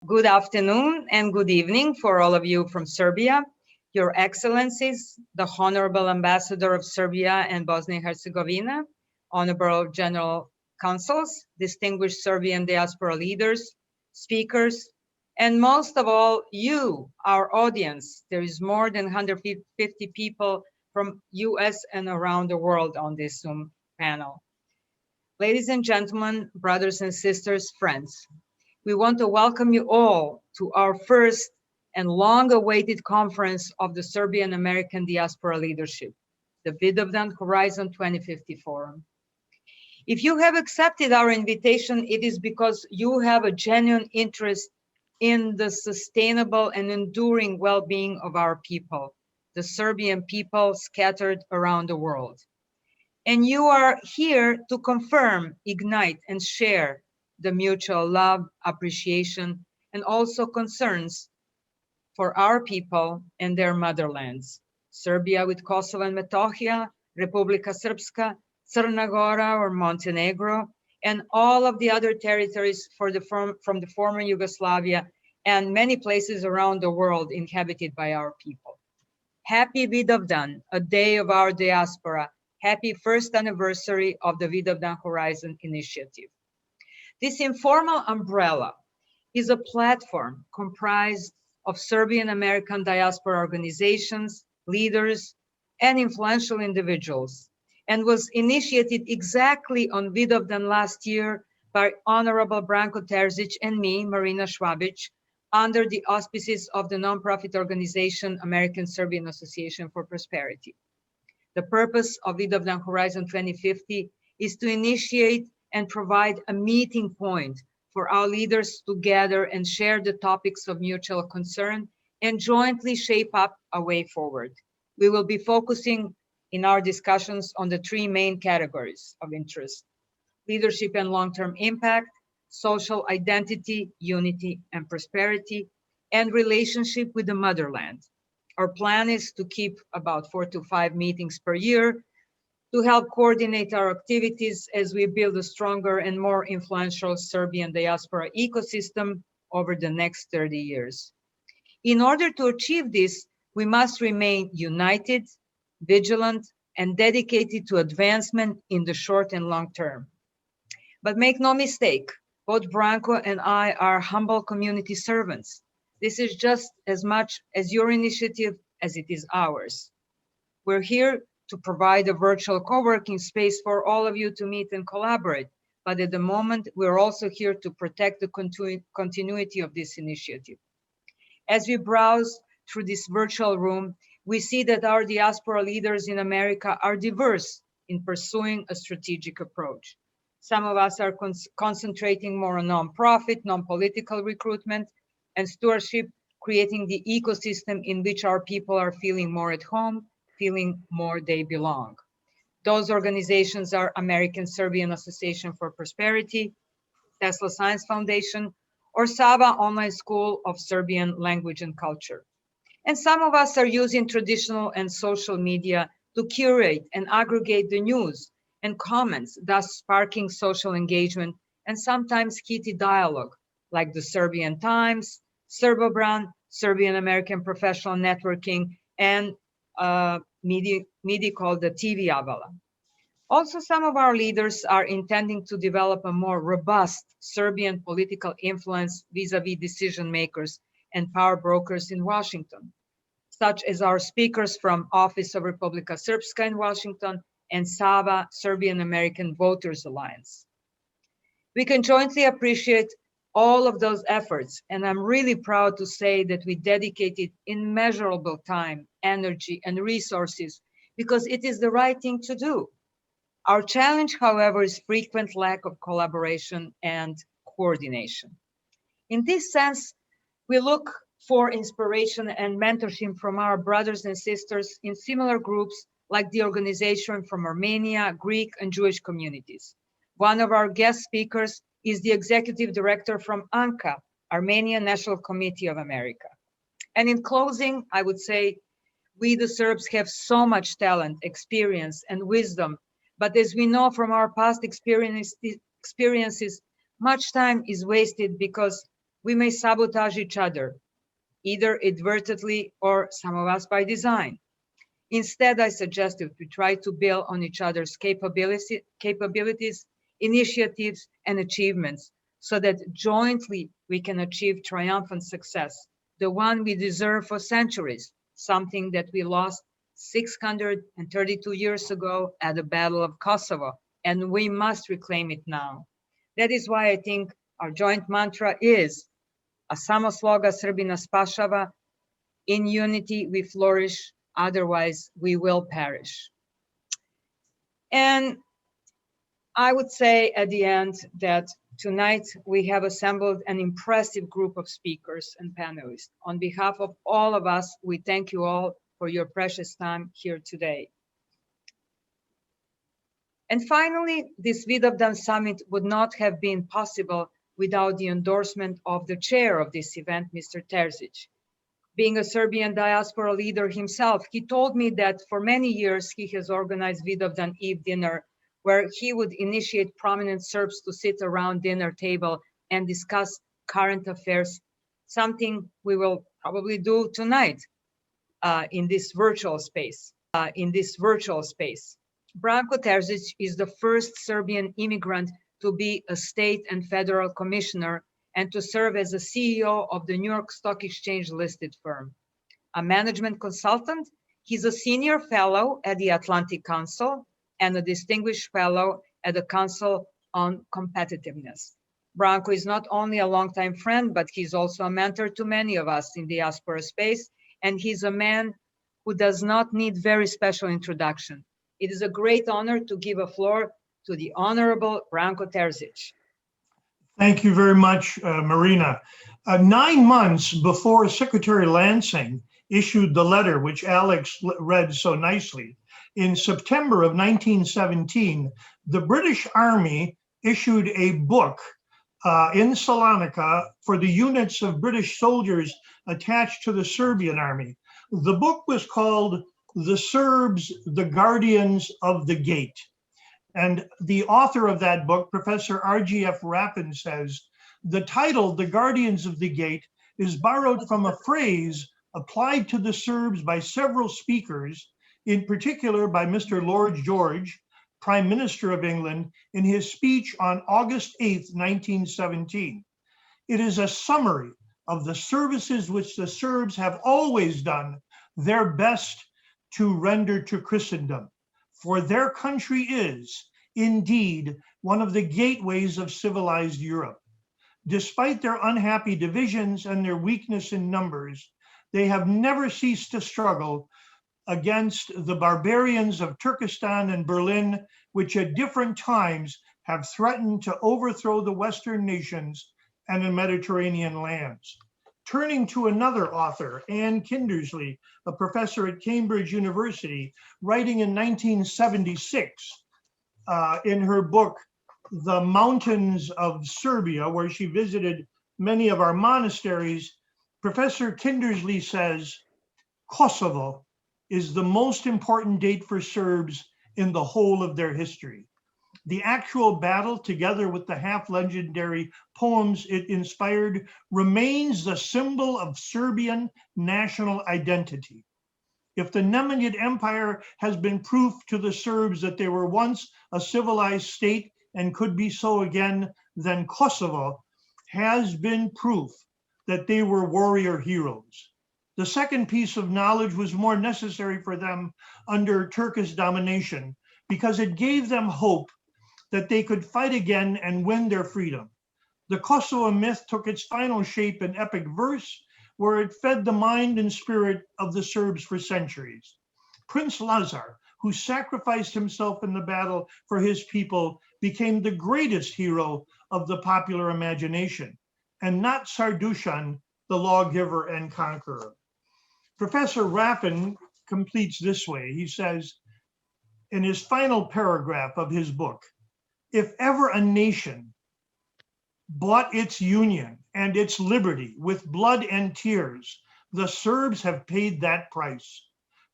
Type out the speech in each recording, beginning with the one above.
Good afternoon and good evening for all of you from Serbia, Your Excellencies, the Honorable Ambassador of Serbia and Bosnia and Herzegovina, Honorable General Consuls, distinguished Serbian diaspora leaders, speakers, and most of all, you, our audience. There is more than 150 people from US and around the world on this Zoom panel. Ladies and gentlemen, brothers and sisters, friends, we want to welcome you all to our first and long-awaited conference of the Serbian American Diaspora Leadership, the Vidovdan Horizon 2050 Forum. If you have accepted our invitation, it is because you have a genuine interest in the sustainable and enduring well-being of our people, the Serbian people scattered around the world. And you are here to confirm, ignite, and share the mutual love, appreciation, and also concerns for our people and their motherlands. Serbia with Kosovo and Metohija, Republika Srpska, Crna Gora or Montenegro, and all of the other territories from the former Yugoslavia and many places around the world inhabited by our people. Happy Vidovdan, a day of our diaspora. Happy first anniversary of the Vidovdan Horizon initiative. This informal umbrella is a platform comprised of Serbian American diaspora organizations, leaders, and influential individuals, and was initiated exactly on Vidovdan last year by Honorable Branko Terzic and me, Marina Švabić, under the auspices of the nonprofit organization American Serbian Association for Prosperity. The purpose of Vidovdan Horizon 2050 is to initiate and provide a meeting point for our leaders to gather and share the topics of mutual concern and jointly shape up a way forward. We will be focusing in our discussions on the three main categories of interest: leadership and long-term impact, social identity, unity, and prosperity, and relationship with the motherland. Our plan is to keep about 4 to 5 meetings per year to help coordinate our activities as we build a stronger and more influential Serbian diaspora ecosystem over the next 30 years. In order to achieve this, we must remain united, vigilant, and dedicated to advancement in the short and long term. But make no mistake, both Branko and I are humble community servants. This is just as much as your initiative as it is ours. We're here to provide a virtual co-working space for all of you to meet and collaborate. But at the moment, we're also here to protect the continuity of this initiative. As we browse through this virtual room, we see that our diaspora leaders in America are diverse in pursuing a strategic approach. Some of us are concentrating more on nonprofit, non-political recruitment and stewardship, creating the ecosystem in which our people are feeling more at home, feeling more they belong. Those organizations are American Serbian Association for Prosperity, Tesla Science Foundation, or Sava Online School of Serbian Language and Culture. And some of us are using traditional and social media to curate and aggregate the news and comments, thus sparking social engagement and sometimes heated dialogue, like the Serbian Times, Srbobran, Serbian American Professional Networking, and media called the TV Avala. Also, some of our leaders are intending to develop a more robust Serbian political influence vis-a-vis decision makers and power brokers in Washington, such as our speakers from Office of Republika Srpska in Washington and SAVA, Serbian American Voters Alliance. We can jointly appreciate all of those efforts, and I'm really proud to say that we dedicated immeasurable time, energy, and resources because it is the right thing to do. Our challenge, however, is frequent lack of collaboration and coordination. In this sense, we look for inspiration and mentorship from our brothers and sisters in similar groups like the organization from Armenia, Greek, and Jewish communities. One of our guest speakers is the executive director from ANCA, Armenian National Committee of America. And in closing, I would say, we the Serbs have so much talent, experience, and wisdom, but as we know from our past experiences, much time is wasted because we may sabotage each other, either inadvertently or some of us by design. Instead, I suggest that we try to build on each other's capabilities, initiatives, and achievements so that jointly we can achieve triumphant success, the one we deserve for centuries, something that we lost 632 years ago at the Battle of Kosovo, and we must reclaim it now. That is why I think our joint mantra is a samo sloga Srbina spašava, in unity we flourish, otherwise we will perish. And I would say at the end that tonight we have assembled an impressive group of speakers and panelists. On behalf of all of us, we thank you all for your precious time here today. And finally, this Vidovdan summit would not have been possible without the endorsement of the chair of this event, Mr. Terzic. Being a Serbian diaspora leader himself, he told me that for many years he has organized Vidovdan Eve dinner, where he would initiate prominent Serbs to sit around dinner table and discuss current affairs, something we will probably do tonight in this virtual space. Branko Terzic is the first Serbian immigrant to be a state and federal commissioner and to serve as a CEO of the New York Stock Exchange listed firm. A management consultant, he's a senior fellow at the Atlantic Council and a distinguished fellow at the Council on Competitiveness. Branko is not only a longtime friend, but he's also a mentor to many of us in the diaspora space, and he's a man who does not need very special introduction. It is a great honor to give a floor to the Honorable Branko Terzic. Thank you very much, Marina. 9 months before Secretary Lansing issued the letter, which Alex read so nicely, in September of 1917, the British Army issued a book in Salonika for the units of British soldiers attached to the Serbian Army. The book was called The Serbs, the Guardians of the Gate. And the author of that book, Professor R.G.F. Rappin, says, the title, The Guardians of the Gate, is borrowed from a phrase applied to the Serbs by several speakers, in particular by Mr. Lord George, Prime Minister of England, in his speech on August 8th, 1917. It is a summary of the services which the Serbs have always done their best to render to Christendom. For their country is, indeed, one of the gateways of civilized Europe. Despite their unhappy divisions and their weakness in numbers, they have never ceased to struggle against the barbarians of Turkestan and Berlin, which at different times have threatened to overthrow the Western nations and the Mediterranean lands. Turning to another author, Anne Kindersley, a professor at Cambridge University, writing in 1976 in her book, The Mountains of Serbia, where she visited many of our monasteries, Professor Kindersley says, Kosovo is the most important date for Serbs in the whole of their history. The actual battle, together with the half-legendary poems it inspired, remains the symbol of Serbian national identity. If the Nemanjid Empire has been proof to the Serbs that they were once a civilized state and could be so again, then Kosovo has been proof that they were warrior heroes. The second piece of knowledge was more necessary for them under Turkish domination because it gave them hope that they could fight again and win their freedom. The Kosovo myth took its final shape in epic verse, where it fed the mind and spirit of the Serbs for centuries. Prince Lazar, who sacrificed himself in the battle for his people, became the greatest hero of the popular imagination, and not Sardushan, the lawgiver and conqueror. Professor Rappin completes this way. He says, in his final paragraph of his book, if ever a nation bought its union and its liberty with blood and tears, the Serbs have paid that price.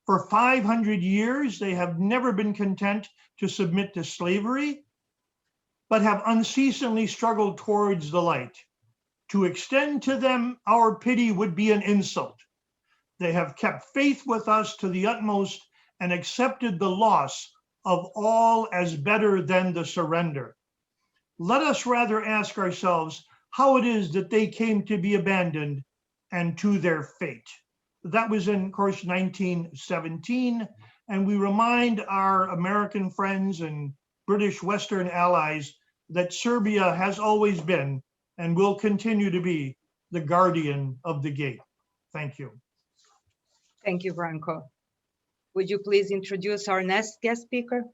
For 500 years, they have never been content to submit to slavery, but have unceasingly struggled towards the light, To extend to them our pity would be an insult. They have kept faith with us to the utmost and accepted the loss of all as better than the surrender. Let us rather ask ourselves how it is that they came to be abandoned and to their fate. That was in, of course, 1917, and we remind our American friends and British Western allies that Serbia has always been and will continue to be the guardian of the gate. Thank you. Thank you, Branko. Would you please introduce our next guest speaker?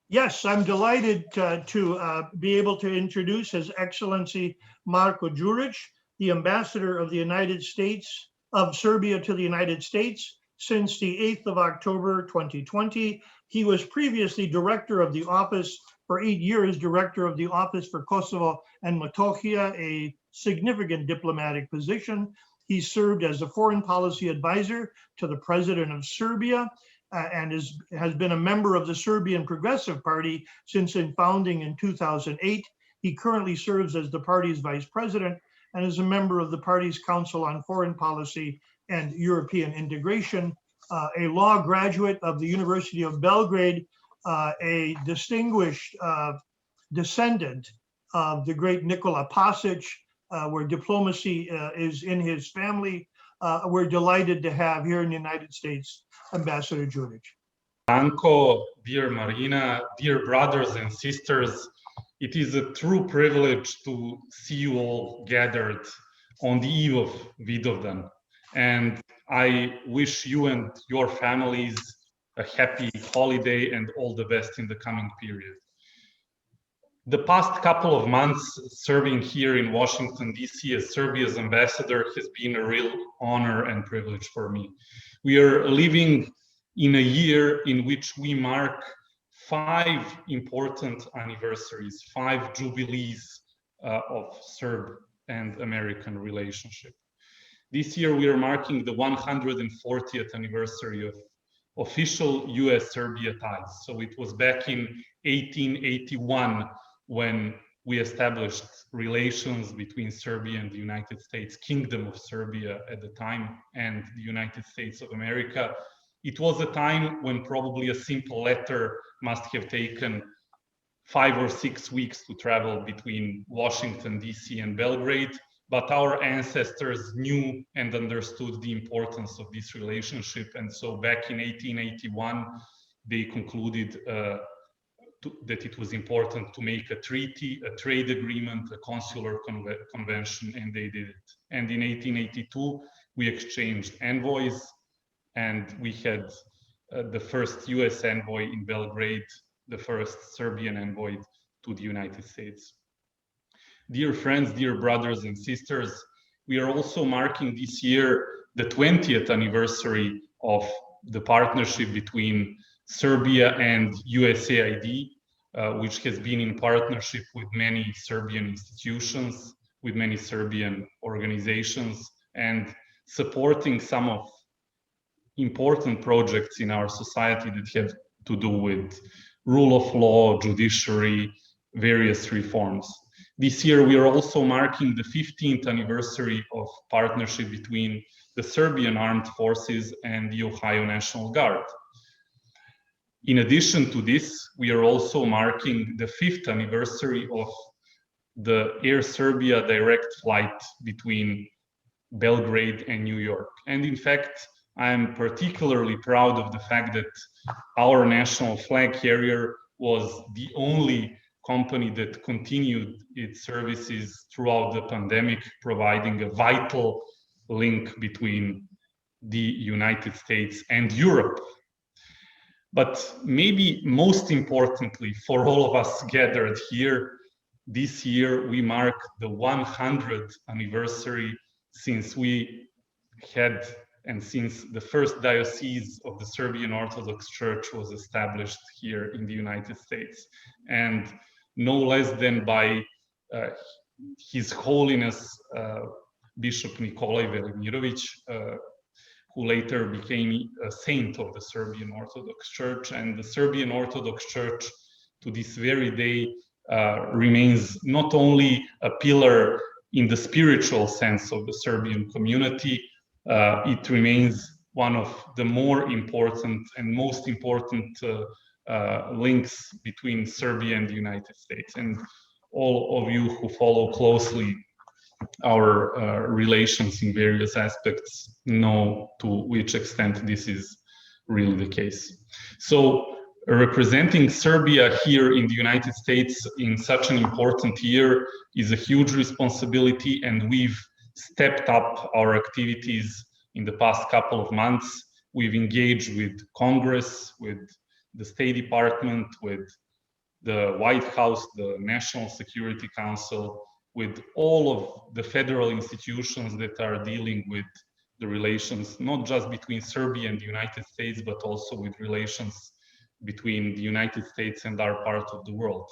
Yes, I'm delighted to be able to introduce His Excellency Marko Đurić, the Ambassador of the United States, of Serbia to the United States since the 8th of October 2020. He was previously Director of the Office for 8 years, Director of the Office for Kosovo and Metohija, a significant diplomatic position. He served as a foreign policy advisor to the President of Serbia, and has been a member of the Serbian Progressive Party since its founding in 2008. He currently serves as the party's vice president and is a member of the party's Council on Foreign Policy and European Integration, a law graduate of the University of Belgrade, a distinguished descendant of the great Nikola Pasic, where diplomacy is in his family. We're delighted to have here in the United States Ambassador Đurić. Branko, dear Marina, dear brothers and sisters, it is a true privilege to see you all gathered on the eve of Vidovdan. And I wish you and your families a happy holiday and all the best in the coming period. The past couple of months serving here in Washington, D.C. as Serbia's ambassador has been a real honor and privilege for me. We are living in a year in which we mark 5 important anniversaries, 5 jubilees of Serb and American relationship. This year we are marking the 140th anniversary of official US-Serbia ties. So it was back in 1881 when we established relations between Serbia and the United States, Kingdom of Serbia at the time, and the United States of America. It was a time when probably a simple letter must have taken 5 or 6 weeks to travel between Washington, D.C. and Belgrade, but our ancestors knew and understood the importance of this relationship. And so back in 1881, they concluded that it was important to make a treaty, a trade agreement, a consular convention, and they did it. And in 1882, we exchanged envoys, and we had the first US envoy in Belgrade, the first Serbian envoy to the United States. Dear friends, dear brothers and sisters, we are also marking this year the 20th anniversary of the partnership between Serbia and USAID, which has been in partnership with many Serbian institutions, with many Serbian organizations, and supporting some of important projects in our society that have to do with rule of law, judiciary, various reforms. This year, we are also marking the 15th anniversary of partnership between the Serbian Armed Forces and the Ohio National Guard. In addition to this, we are also marking the 5th anniversary of the Air Serbia direct flight between Belgrade and New York. And in fact, I am particularly proud of the fact that our national flag carrier was the only company that continued its services throughout the pandemic, providing a vital link between the United States and Europe. But maybe most importantly for all of us gathered here, this year we mark the 100th anniversary since we had and since the first diocese of the Serbian Orthodox Church was established here in the United States. And no less than by His Holiness Bishop Nikolai Velimirovic, who later became a saint of the Serbian Orthodox Church. And the Serbian Orthodox Church to this very day remains not only a pillar in the spiritual sense of the Serbian community, it remains one of the more important and most important links between Serbia and the United States. And all of you who follow closely our relations in various aspects know to which extent this is really the case. So representing Serbia here in the United States in such an important year is a huge responsibility, and we've stepped up our activities in the past couple of months. We've engaged with Congress, with the State Department, with the White House, the National Security Council, with all of the federal institutions that are dealing with the relations, not just between Serbia and the United States, but also with relations between the United States and our part of the world.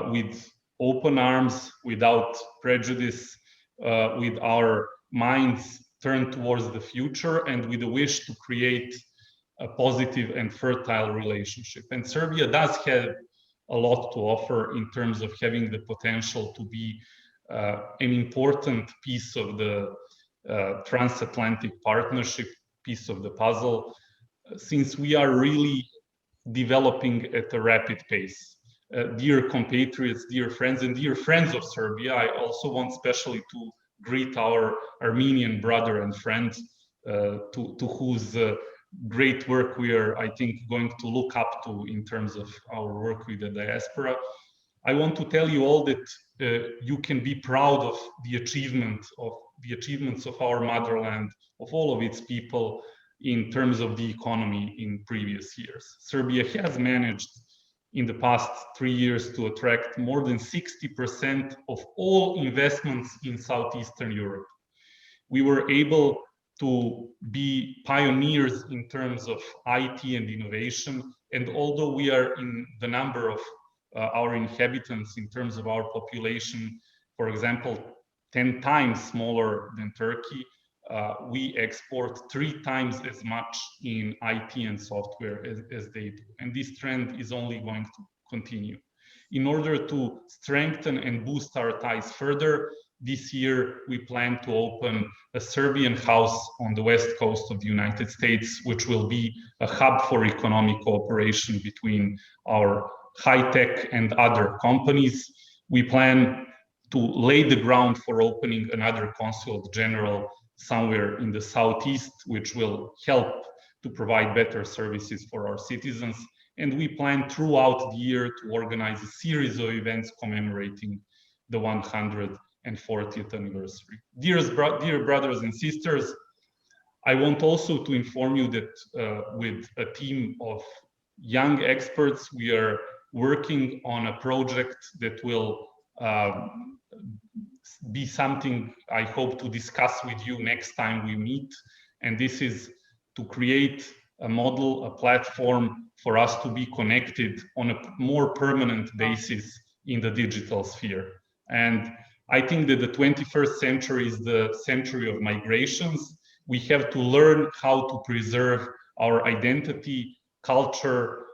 With open arms, without prejudice, with our minds turned towards the future, and with a wish to create a positive and fertile relationship. And Serbia does have a lot to offer in terms of having the potential to be an important piece of the transatlantic partnership, piece of the puzzle, since we are really developing at a rapid pace. Dear compatriots, dear friends, and dear friends of Serbia, I also want especially to greet our Armenian brother and friend, to whose great work we are, I think, going to look up to in terms of our work with the diaspora. I want to tell you all that you can be proud of the achievements of our motherland, of all of its people in terms of the economy in previous years. Serbia has managed in the past 3 years to attract more than 60% of all investments in Southeastern Europe. We were able to be pioneers in terms of IT and innovation. And although we are in the number of our inhabitants in terms of our population, for example, 10 times smaller than Turkey, we export 3 times as much in IT and software as they do. And this trend is only going to continue. In order to strengthen and boost our ties further, this year we plan to open a Serbian house on the west coast of the United States, which will be a hub for economic cooperation between our high-tech and other companies. We plan to lay the ground for opening another consulate general somewhere in the southeast, which will help to provide better services for our citizens. And we plan throughout the year to organize a series of events commemorating the 140th anniversary. Dear brothers and sisters, I want also to inform you that with a team of young experts, we are working on a project that will be something I hope to discuss with you next time we meet. And this is to create a model, a platform for us to be connected on a more permanent basis in the digital sphere. And I think that the 21st century is the century of migrations. We have to learn how to preserve our identity, culture,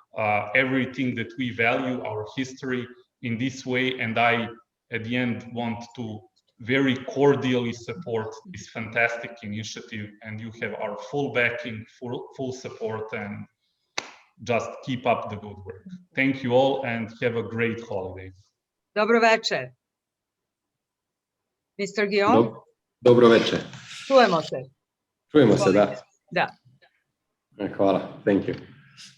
everything that we value, our history in this way. And I, at the end, want to very cordially support this fantastic initiative, and you have our full backing, full support, and just keep up the good work. Thank you all and have a great holiday. Dobro večer. Mr. Guillaume? Dobro večer. Čujemo se. Čujemo se, da. Da. Hvala, thank you.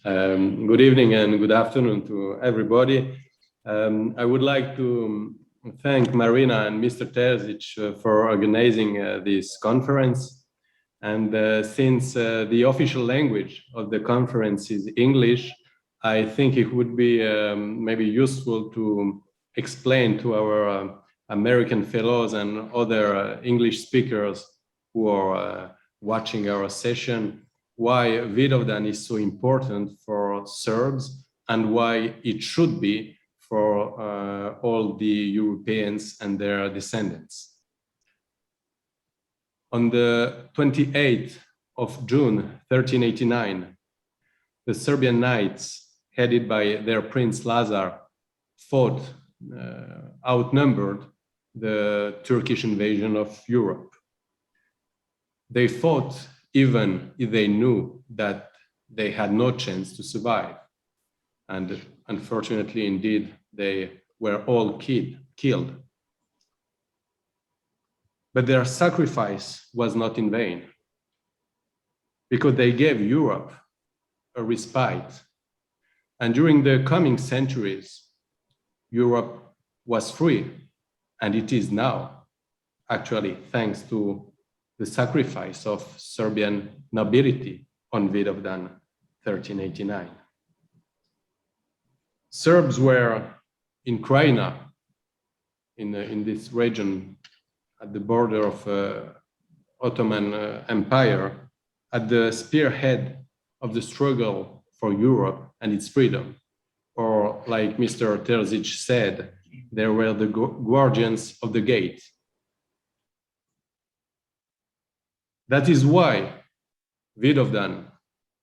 Good evening and good afternoon to everybody. I would like to thank Marina and Mr. Terzic for organizing this conference. And since the official language of the conference is English, I think it would be maybe useful to explain to our American fellows and other English speakers who are watching our session why Vidovdan is so important for Serbs and why it should be for all the Europeans and their descendants. On the 28th of June, 1389, the Serbian knights, headed by their Prince Lazar, fought outnumbered the Turkish invasion of Europe. They fought even if they knew that they had no chance to survive. And unfortunately, indeed, they were all killed. But their sacrifice was not in vain, because they gave Europe a respite. And during the coming centuries, Europe was free, and it is now, actually, thanks to the sacrifice of Serbian nobility on Vidovdan 1389. Serbs were in Krajina, in this region at the border of Ottoman Empire, at the spearhead of the struggle for Europe and its freedom. Or like Mr. Terzic said, they were the guardians of the gate. That is why Vidovdan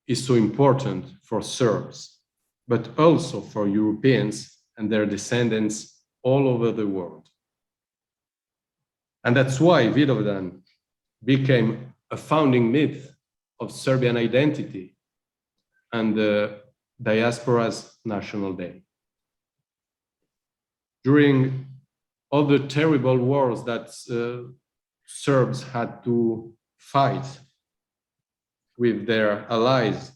is so important for Serbs, but also for Europeans and their descendants all over the world. And that's why Vidovdan became a founding myth of Serbian identity and the diaspora's national day. During all the terrible wars that Serbs had to fight with their allies,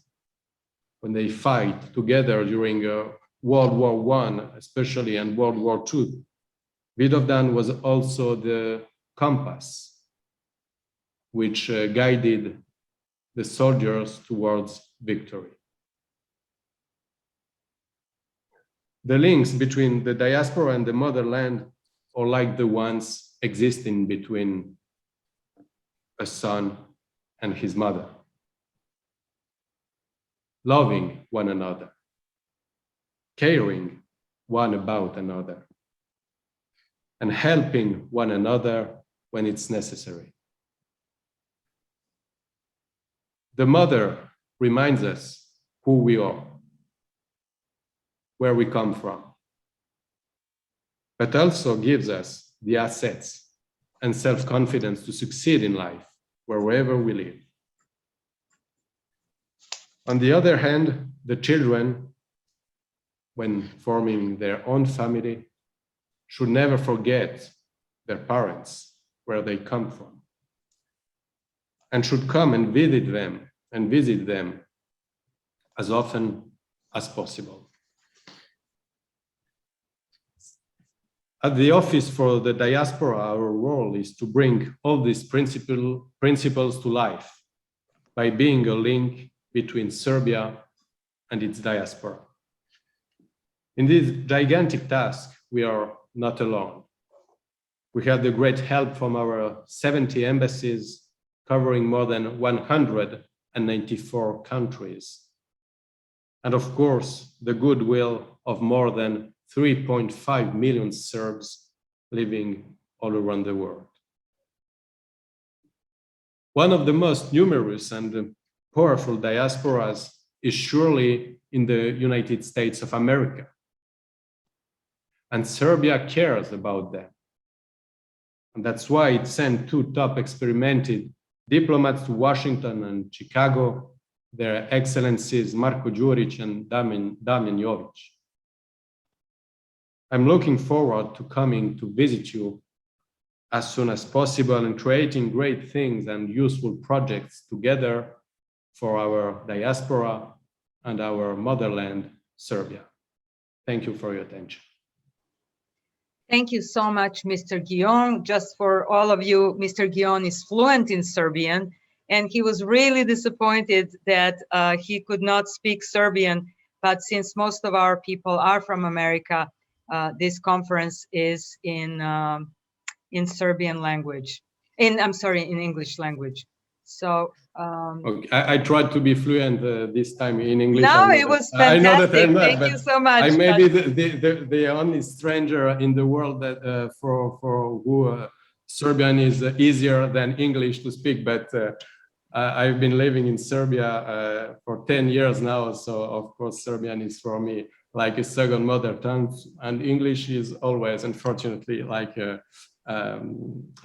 when they fight together during World War I, especially, and World War II, Vidovdan was also the compass which guided the soldiers towards victory. The links between the diaspora and the motherland are like the ones existing between a son and his mother. Loving one another, caring one about another, and helping one another when it's necessary. The mother reminds us who we are, where we come from, but also gives us the assets and self-confidence to succeed in life, wherever we live. On the other hand, the children, when forming their own family, should never forget their parents, where they come from, and should come and visit them as often as possible. At the Office for the Diaspora, our role is to bring all these principles to life by being a link between Serbia and its diaspora. In this gigantic task, we are not alone. We have the great help from our 70 embassies covering more than 194 countries. And of course, the goodwill of more than 3.5 million Serbs living all around the world. One of the most numerous and powerful diasporas is surely in the United States of America. And Serbia cares about them. And that's why it sent two top experimented diplomats to Washington and Chicago, their Excellencies Marko Đurić and Damjan Jović. I'm looking forward to coming to visit you as soon as possible and creating great things and useful projects together for our diaspora and our motherland, Serbia. Thank you for your attention. Thank you so much, Mr. Guion. Just for all of you, Mr. Guion is fluent in Serbian, and he was really disappointed that he could not speak Serbian. But since most of our people are from America, this conference is in Serbian language. In English language. So okay. I tried to be fluent this time in English. No, it was fantastic. I know that I'm not, Thank you so much. I may be the only stranger in the world that for who Serbian is easier than English to speak. But I've been living in Serbia for 10 years now, so of course Serbian is for me like a second mother tongue, and English is always, unfortunately, like a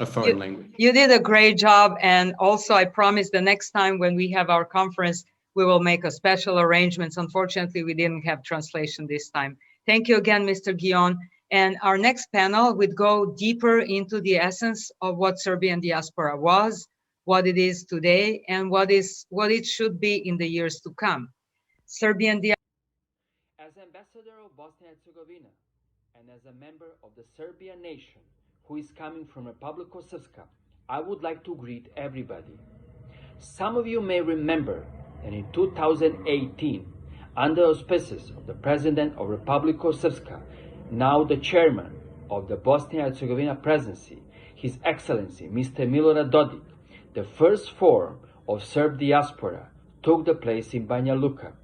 foreign language. You did a great job, and also I promise the next time when we have our conference, we will make a special arrangements. Unfortunately, we didn't have translation this time. Thank you again, Mr. Guion. And our next panel would go deeper into the essence of what Serbian diaspora was, what it is today, and what it should be in the years to come. Serbian diaspora. As ambassador of Bosnia and Herzegovina, and as a member of the Serbian nation who is coming from Republika Srpska, I would like to greet everybody. Some of you may remember that in 2018, under auspices of the President of Republika Srpska, now the Chairman of the Bosnia and Herzegovina Presidency, His Excellency Mr. Milorad Dodik, the first forum of Serb diaspora took the place in Banja Luka.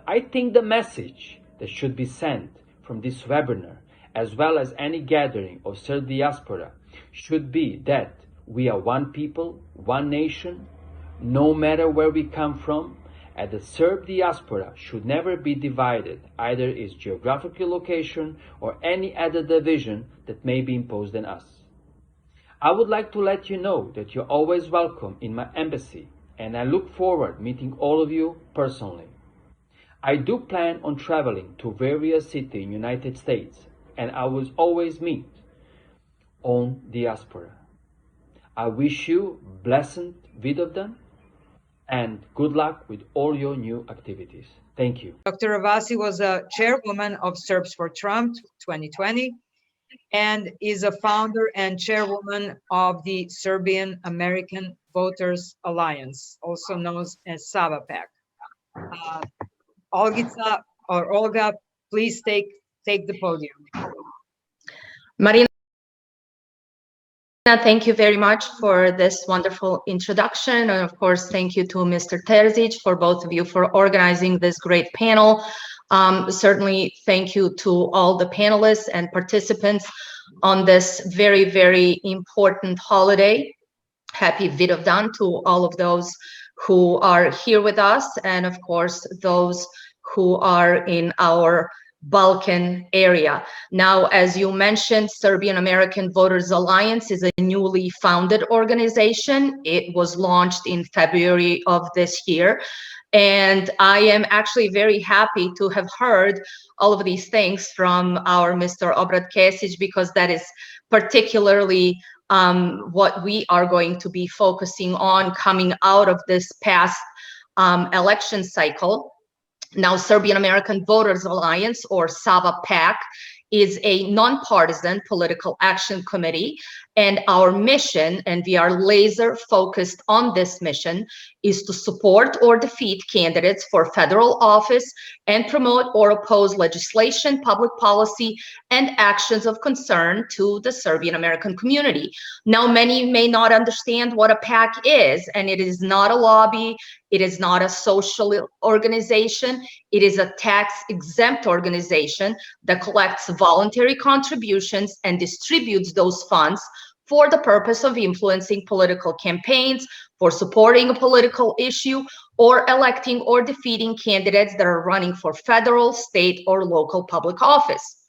I think the message that should be sent from this webinar, as well as any gathering of Serb diaspora, should be that we are one people, one nation, no matter where we come from, and the Serb diaspora should never be divided, either its geographical location or any other division that may be imposed on us. I would like to let you know that you're always welcome in my embassy, and I look forward meeting all of you personally. I do plan on traveling to various cities in the United States, and I will always meet on diaspora. I wish you blessed Vidovdan and good luck with all your new activities. Thank you. Dr. Ravasi was a chairwoman of Serbs for Trump 2020 and is a founder and chairwoman of the Serbian American Voters Alliance, also known as Sava PAC. Olga, please take the podium. Marina, thank you very much for this wonderful introduction. And of course, thank you to Mr. Terzic, for both of you for organizing this great panel. Certainly, thank you to all the panelists and participants on this very, very important holiday. Happy Vidovdan to all of those who are here with us, and of course, those who are in our Balkan area. Now, as you mentioned, Serbian American Voters Alliance is a newly founded organization. It was launched in February of this year. And I am actually very happy to have heard all of these things from our Mr. Obrat Kesic, because that is particularly what we are going to be focusing on coming out of this past election cycle. Now, Serbian American Voters Alliance, or Sava PAC, is a nonpartisan political action committee, and our mission, and we are laser focused on this mission, is to support or defeat candidates for federal office and promote or oppose legislation, public policy, and actions of concern to the Serbian American community. Now, many may not understand what a PAC is, and it is not a lobby, it is not a social organization, it is a tax-exempt organization that collects voluntary contributions and distributes those funds for the purpose of influencing political campaigns, for supporting a political issue, or electing or defeating candidates that are running for federal, state, or local public office.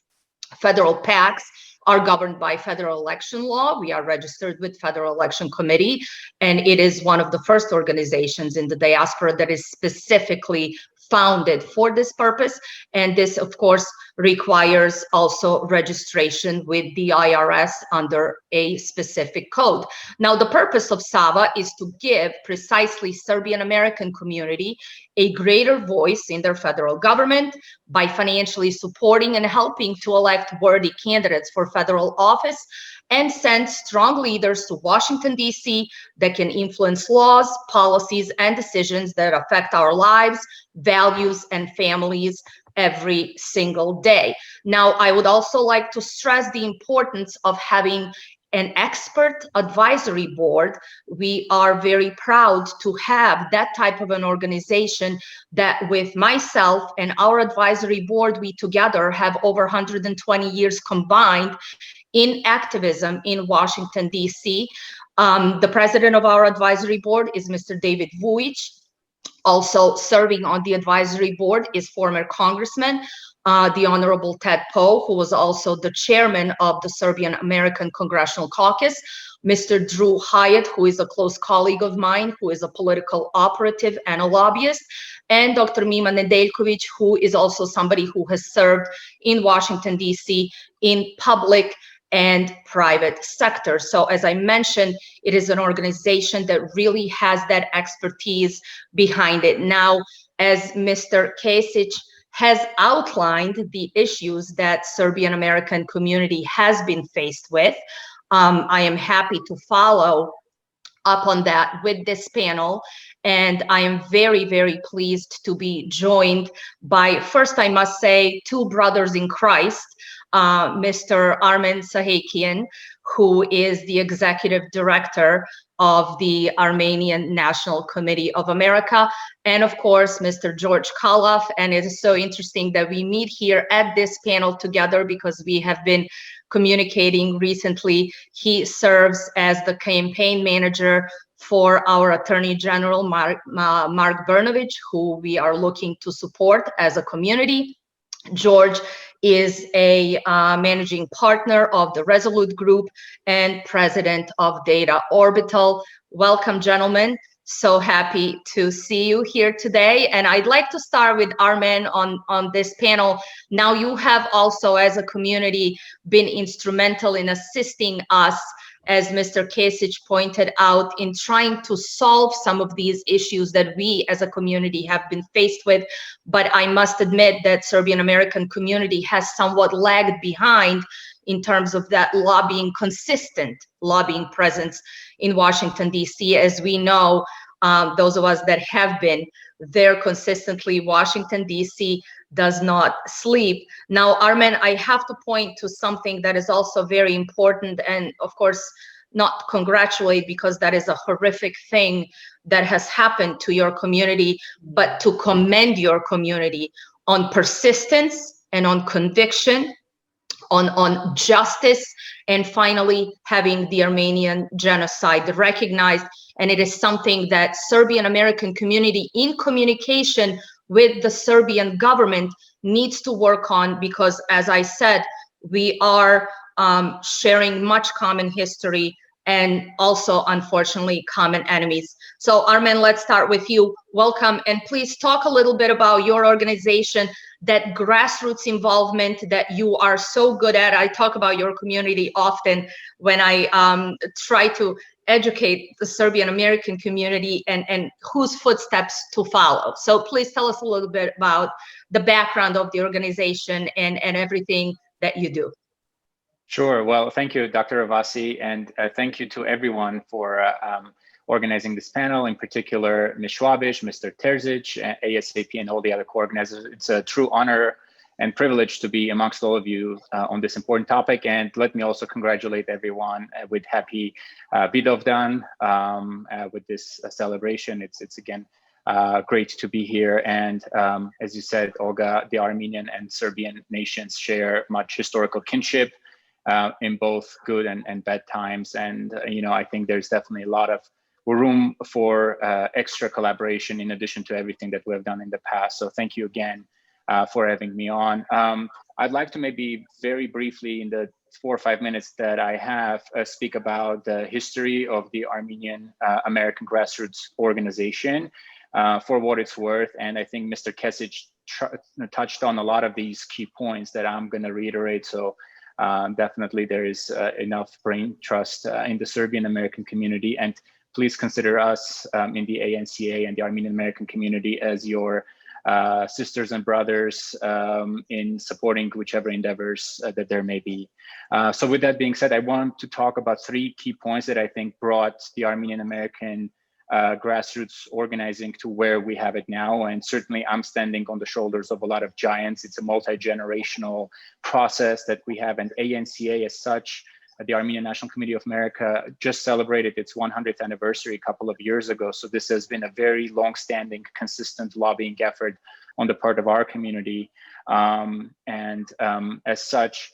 Federal PACs are governed by federal election law. We are registered with Federal Election Committee, and it is one of the first organizations in the diaspora that is specifically founded for this purpose. And this, of course, requires also registration with the IRS under a specific code. Now, the purpose of Sava is to give precisely Serbian American community a greater voice in their federal government by financially supporting and helping to elect worthy candidates for federal office, and send strong leaders to Washington, D.C. that can influence laws, policies, and decisions that affect our lives, values, and families every single day. Now, I would also like to stress the importance of having an expert advisory board. We are very proud to have that type of an organization that, with myself and our advisory board, we together have over 120 years combined in activism in Washington, D.C. The president of our advisory board is Mr. David Vujic. Also serving on the advisory board is former Congressman, the Honorable Ted Poe, who was also the chairman of the Serbian American Congressional Caucus, Mr. Drew Hyatt, who is a close colleague of mine, who is a political operative and a lobbyist, and Dr. Mima Nedeljković, who is also somebody who has served in Washington, D.C. in public and private sector. So as I mentioned, it is an organization that really has that expertise behind it. Now, as Mr. Kesic has outlined the issues that Serbian American community has been faced with, I am happy to follow up on that with this panel. And I am very, very pleased to be joined by, first I must say, two brothers in Christ, Mr. Armen Sahakian, who is the executive director of the Armenian National Committee of America, and of course, Mr. George Kalaf. And it is so interesting that we meet here at this panel together because we have been communicating recently. He serves as the campaign manager for our Attorney General, Mark Brnovich, who we are looking to support as a community. George is a managing partner of the Resolute Group and president of Data Orbital. Welcome, gentlemen. So happy to see you here today. And I'd like to start with Armen on this panel. Now, you have also, as a community, been instrumental in assisting us, as Mr. Kesic pointed out, in trying to solve some of these issues that we as a community have been faced with. But I must admit that Serbian American community has somewhat lagged behind in terms of that lobbying, consistent lobbying presence in Washington, D.C. As we know, those of us that have been there consistently, Washington, D.C. does not sleep. Now, Armen, I have to point to something that is also very important, and of course, not congratulate, because that is a horrific thing that has happened to your community, but to commend your community on persistence and on conviction, on justice, and finally having the Armenian genocide recognized. And it is something that Serbian American community, in communication with the Serbian government, needs to work on, because, as I said, we are sharing much common history and also, unfortunately, common enemies. So, Armen, let's start with you. Welcome, and please talk a little bit about your organization, that grassroots involvement that you are so good at. I talk about your community often when I try to educate the Serbian American community and whose footsteps to follow. So please tell us a little bit about the background of the organization and everything that you do. Sure. Well, thank you, Dr. Avasi, and thank you to everyone for organizing this panel, in particular, Ms. Schwabish, Mr. Terzic, ASAP, and all the other co-organizers. It's a true honor and privilege to be amongst all of you on this important topic. And let me also congratulate everyone with happy Vidovdan with this celebration. It's again great to be here. And as you said, Olga, the Armenian and Serbian nations share much historical kinship in both good and bad times. And, you know, I think there's definitely a lot of room for extra collaboration in addition to everything that we have done in the past. So thank you again for having me on. I'd like to maybe very briefly in the 4 or 5 minutes that I have speak about the history of the Armenian American Grassroots Organization for what it's worth. And I think Mr. Kesic touched on a lot of these key points that I'm going to reiterate. So definitely there is enough brain trust in the Serbian American community. And please consider us in the ANCA and the Armenian American community as your sisters and brothers in supporting whichever endeavors that there may be. So with that being said, I want to talk about 3 key points that I think brought the Armenian American grassroots organizing to where we have it now. And certainly I'm standing on the shoulders of a lot of giants. It's a multi-generational process that we have, and ANCA as such, the Armenian National Committee of America, just celebrated as 100th anniversary a couple of years ago. So this has been a very long-standing, consistent lobbying effort on the part of our community. As such,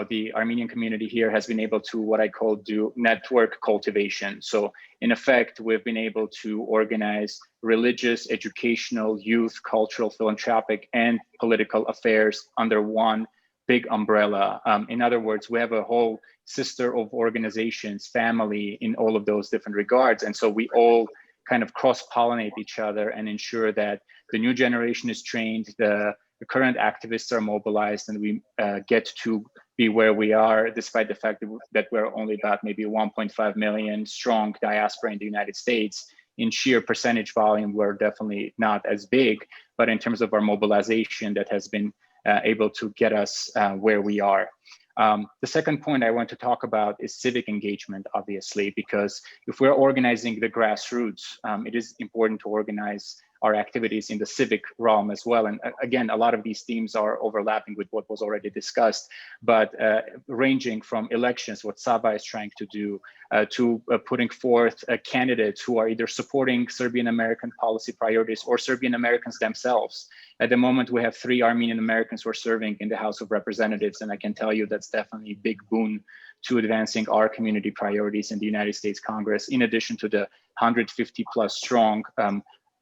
the Armenian community here has been able to, what I call, do network cultivation. So in effect, we've been able to organize religious, educational, youth, cultural, philanthropic, and political affairs under one big umbrella. In other words, we have a whole sister of organizations, family in all of those different regards. And so we all kind of cross-pollinate each other and ensure that the new generation is trained, the current activists are mobilized, and we get to be where we are, despite the fact that we're only about maybe 1.5 million strong diaspora in the United States. In sheer percentage volume, we're definitely not as big, but in terms of our mobilization, that has been able to get us where we are. The second point I want to talk about is civic engagement, obviously, because if we're organizing the grassroots, it is important to organize our activities in the civic realm as well. And again, a lot of these themes are overlapping with what was already discussed, but ranging from elections, what Saba is trying to do, to putting forth candidates who are either supporting Serbian American policy priorities or Serbian Americans themselves. At the moment, we have 3 Armenian Americans who are serving in the House of Representatives, and I can tell you that's definitely a big boon to advancing our community priorities in the United States Congress, in addition to the 150 plus strong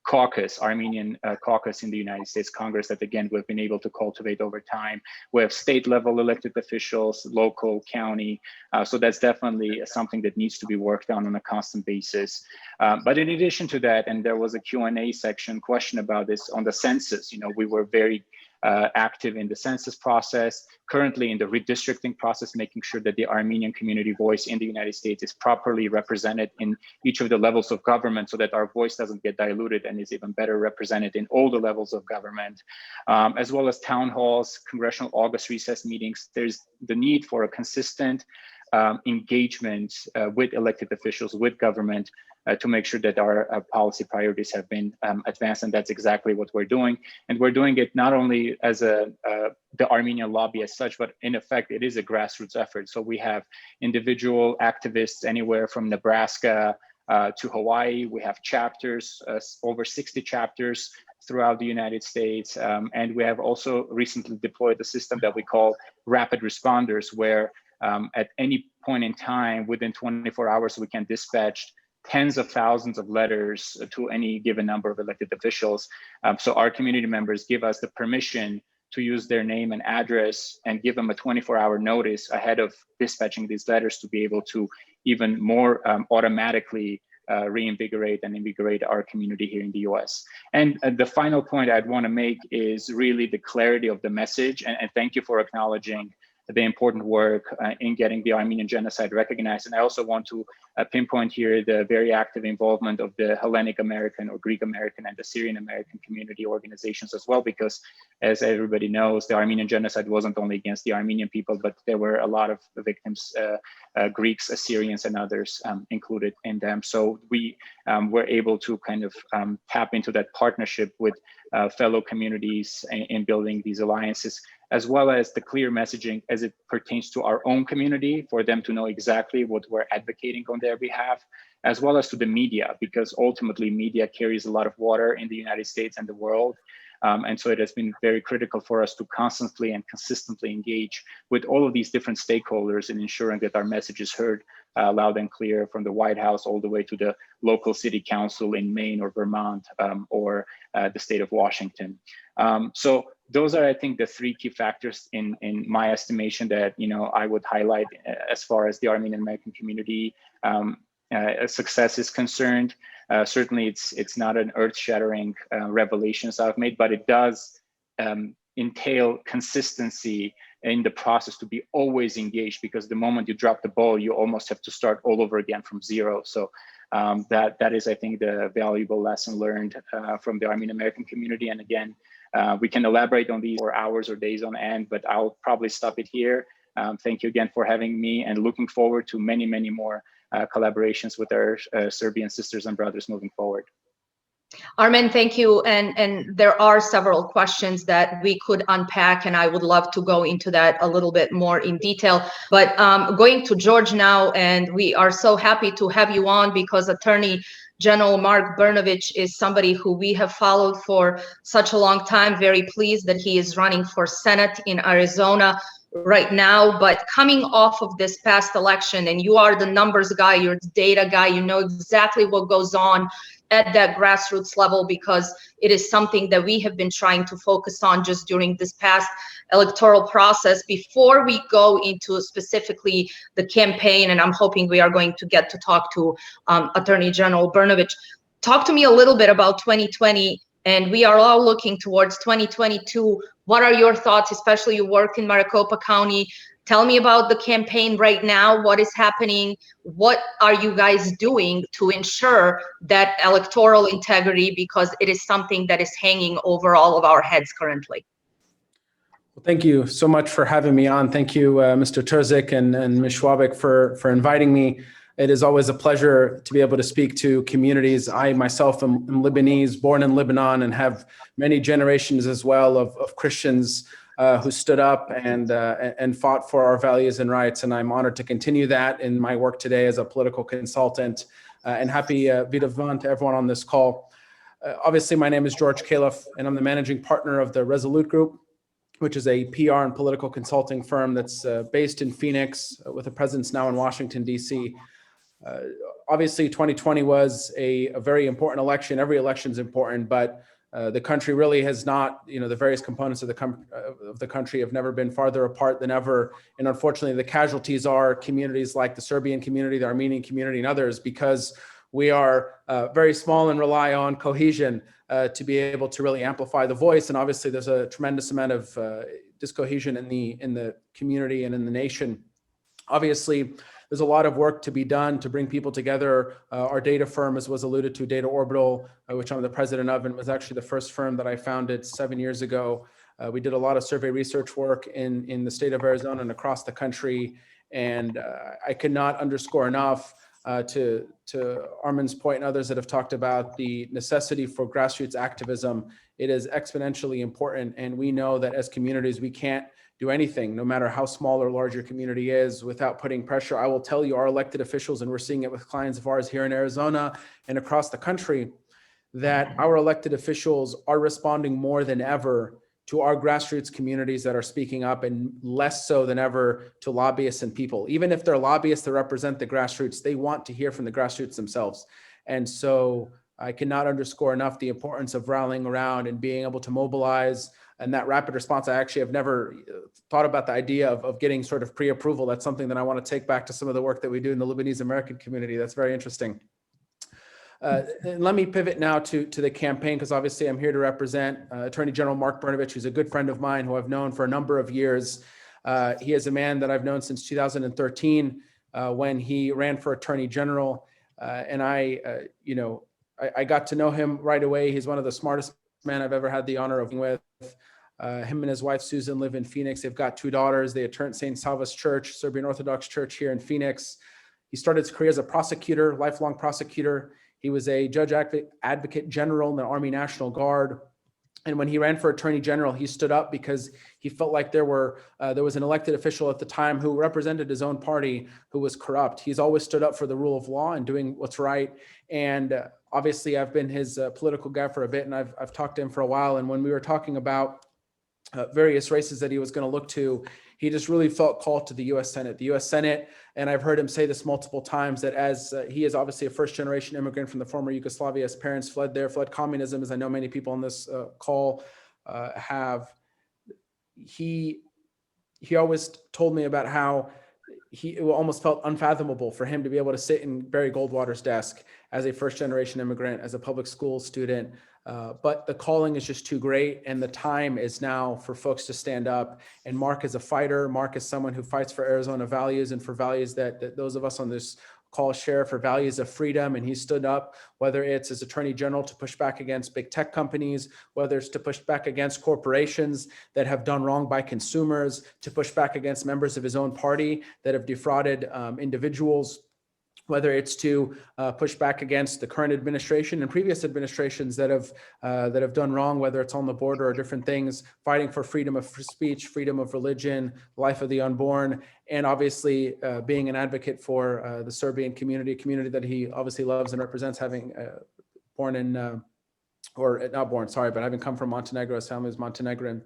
caucus, Armenian caucus in the United States Congress that, again, we've been able to cultivate over time. We have state level elected officials, local, county. So that's definitely something that needs to be worked on a constant basis. But in addition to that, and there was a Q&A section question about this on the census, we were very active in the census process, currently in the redistricting process, making sure that the Armenian community voice in the United States is properly represented in each of the levels of government so that our voice doesn't get diluted and is even better represented in all the levels of government, as well as town halls, congressional August recess meetings. There's the need for a consistent engagement with elected officials, with government, to make sure that our policy priorities have been advanced, and that's exactly what we're doing. And we're doing it not only as the Armenian lobby as such, but in effect, it is a grassroots effort. So we have individual activists anywhere from Nebraska to Hawaii. We have chapters, over 60 chapters throughout the United States. And we have also recently deployed a system that we call rapid responders, where at any point in time, within 24 hours, we can dispatch tens of thousands of letters to any given number of elected officials. So our community members give us the permission to use their name and address and give them a 24-hour notice ahead of dispatching these letters to be able to even more automatically reinvigorate and invigorate our community here in the US. And the final point I'd want to make is really the clarity of the message. And thank you for acknowledging the important work in getting the Armenian genocide recognized. And I also want to pinpoint here the very active involvement of the Hellenic American or Greek American and the Syrian American community organizations as well, because as everybody knows, the Armenian genocide wasn't only against the Armenian people, but there were a lot of victims, Greeks, Assyrians, and others included in them. So we were able to kind of tap into that partnership with fellow communities in building these alliances, as well as the clear messaging as it pertains to our own community, for them to know exactly what we're advocating on their behalf, as well as to the media, because ultimately media carries a lot of water in the United States and the world. And so it has been very critical for us to constantly and consistently engage with all of these different stakeholders in ensuring that our message is heard loud and clear, from the White House all the way to the local city council in Maine or Vermont or the state of Washington. So those are, I think, the 3 key factors in my estimation that I would highlight as far as the Armenian American community success is concerned. Certainly, it's not an earth-shattering revelations I've made, but it does entail consistency in the process, to be always engaged, because the moment you drop the ball, you almost have to start all over again from zero. So that is, I think, the valuable lesson learned from the Armenian American community. And again, we can elaborate on these for hours or days on end, but I'll probably stop it here. Thank you again for having me, and looking forward to many, many more collaborations with our Serbian sisters and brothers moving forward. Armen, thank you. And there are several questions that we could unpack, and I would love to go into that a little bit more in detail. But going to George now, and we are so happy to have you on, because Attorney General Mark Brnovich is somebody who we have followed for such a long time. Very pleased that he is running for Senate in Arizona. right now, but coming off of this past election, and you are the numbers guy, you're the data guy, you know exactly what goes on at that grassroots level, because it is something that we have been trying to focus on just during this past electoral process. Before we go into specifically the campaign, and I'm hoping we are going to get to talk to Attorney General Brnovich, talk to me a little bit about 2020, and we are all looking towards 2022. What are your thoughts, especially you work in Maricopa County? Tell me about the campaign right now. What is happening? What are you guys doing to ensure that electoral integrity, because it is something that is hanging over all of our heads currently? Well, thank you so much for having me on. Thank you, Mr. Terzic and Ms. Schwabik for inviting me. It is always a pleasure to be able to speak to communities. I myself am Lebanese, born in Lebanon, and have many generations as well of Christians who stood up and fought for our values and rights. And I'm honored to continue that in my work today as a political consultant. And happy Vidovdan to everyone on this call. Obviously, my name is George Califf, and I'm the managing partner of the Resolute Group, which is a PR and political consulting firm that's based in Phoenix with a presence now in Washington, D.C. Obviously, 2020 was a very important election. Every election is important, but the country really has not, the various components of the country have never been farther apart than ever. And unfortunately, the casualties are communities like the Serbian community, the Armenian community, and others, because we are very small and rely on cohesion to be able to really amplify the voice. And obviously, there's a tremendous amount of discohesion in the community and in the nation. Obviously, there's a lot of work to be done to bring people together. Our data firm, as was alluded to, Data Orbital, which I'm the president of, and was actually the first firm that I founded 7 years ago. We did a lot of survey research work in the state of Arizona and across the country. And I could not underscore enough to Armin's point and others that have talked about the necessity for grassroots activism. It is exponentially important. And we know that as communities, we can't do anything, no matter how small or large your community is, without putting pressure. I will tell you, our elected officials, and we're seeing it with clients of ours here in Arizona and across the country, that our elected officials are responding more than ever to our grassroots communities that are speaking up, and less so than ever to lobbyists and people. Even if they're lobbyists that represent the grassroots, they want to hear from the grassroots themselves. And so I cannot underscore enough the importance of rallying around and being able to mobilize. And that rapid response, I actually have never thought about the idea of getting sort of pre-approval. That's something that I want to take back to some of the work that we do in the Lebanese American community. That's very interesting. And let me pivot now to the campaign, because obviously I'm here to represent Attorney General Mark Brnovich, who's a good friend of mine who I've known for a number of years. He is a man that I've known since 2013 when he ran for Attorney General. And I got to know him right away. He's one of the smartest men I've ever had the honor of working with. Him and his wife, Susan, live in Phoenix. They've got 2 daughters. They attend St. Salva's Church, Serbian Orthodox Church here in Phoenix. He started his career as a prosecutor, lifelong prosecutor. He was a judge advocate general in the Army National Guard. And when he ran for Attorney General, he stood up because he felt like there was an elected official at the time who represented his own party who was corrupt. He's always stood up for the rule of law and doing what's right. And obviously, I've been his political guy for a bit, and I've talked to him for a while. And when we were talking about various races that he was going to look to, he just really felt called to the U.S. Senate. The U.S. Senate, and I've heard him say this multiple times, that as he is obviously a first-generation immigrant from the former Yugoslavia, his parents fled there, fled communism, as I know many people on this call have. He always told me about how it almost felt unfathomable for him to be able to sit in Barry Goldwater's desk as a first-generation immigrant, as a public school student. But the calling is just too great, and the time is now for folks to stand up. And Mark is a fighter. Mark is someone who fights for Arizona values, and for values that those of us on this call share, for values of freedom. And he stood up, whether it's as Attorney General to push back against big tech companies, whether it's to push back against corporations that have done wrong by consumers, to push back against members of his own party that have defrauded individuals, whether it's to push back against the current administration and previous administrations that have done wrong, whether it's on the border or different things, fighting for freedom of speech, freedom of religion, life of the unborn, and obviously being an advocate for the Serbian community, a community that he obviously loves and represents, having having come from Montenegro. His family is Montenegrin.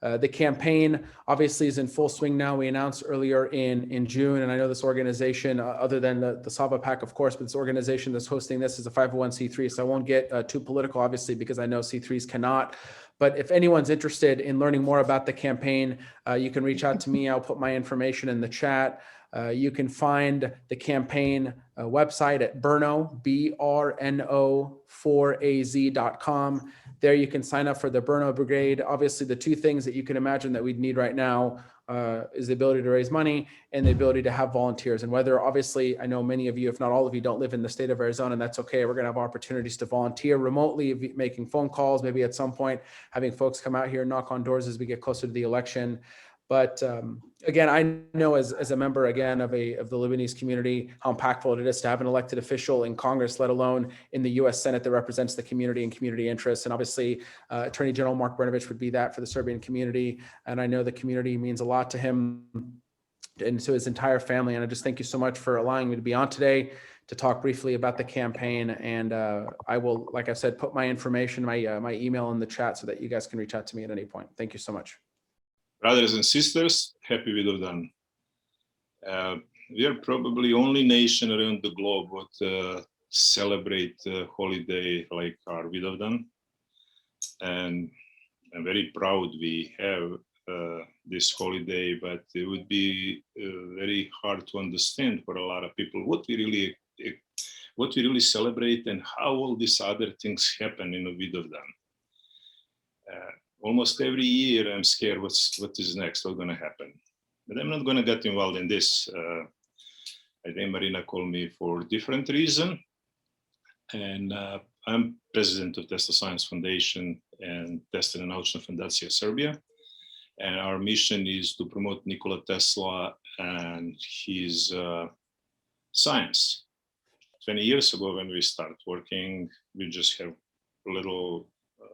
The campaign obviously is in full swing now. We announced earlier in June, and I know this organization, other than the Sava PAC, of course, but this organization that's hosting this is a 501c3, so I won't get too political, obviously, because I know C3s cannot. But if anyone's interested in learning more about the campaign, you can reach out to me. I'll put my information in the chat. You can find the campaign website at Brno, BRNO4AZ.com. There you can sign up for the Brno Brigade. Obviously, the two things that you can imagine that we'd need right now is the ability to raise money and the ability to have volunteers. And whether, obviously, I know many of you, if not all of you, don't live in the state of Arizona, and that's okay. We're going to have opportunities to volunteer remotely, making phone calls, maybe at some point having folks come out here and knock on doors as we get closer to the election. But again, I know as a member, again, of the Lebanese community, how impactful it is to have an elected official in Congress, let alone in the U.S. Senate, that represents the community and community interests. And obviously, Attorney General Mark Brnovich would be that for the Serbian community. And I know the community means a lot to him and to his entire family. And I just thank you so much for allowing me to be on today to talk briefly about the campaign. And I will, like I said, put my information, my email in the chat so that you guys can reach out to me at any point. Thank you so much. Brothers and sisters, happy Vidovdan. We are probably only nation around the globe that celebrate a holiday like our Vidovdan. And I'm very proud we have this holiday, but it would be very hard to understand for a lot of people what we really celebrate and how all these other things happen in a Vidovdan. Almost every year I'm scared what is next, what's going to happen. But I'm not going to get involved in this. I think Marina called me for different reason. And I'm president of Tesla Science Foundation and Tesla Naučna Fundacija Serbia. And our mission is to promote Nikola Tesla and his science. 20 years ago when we started working, we just have little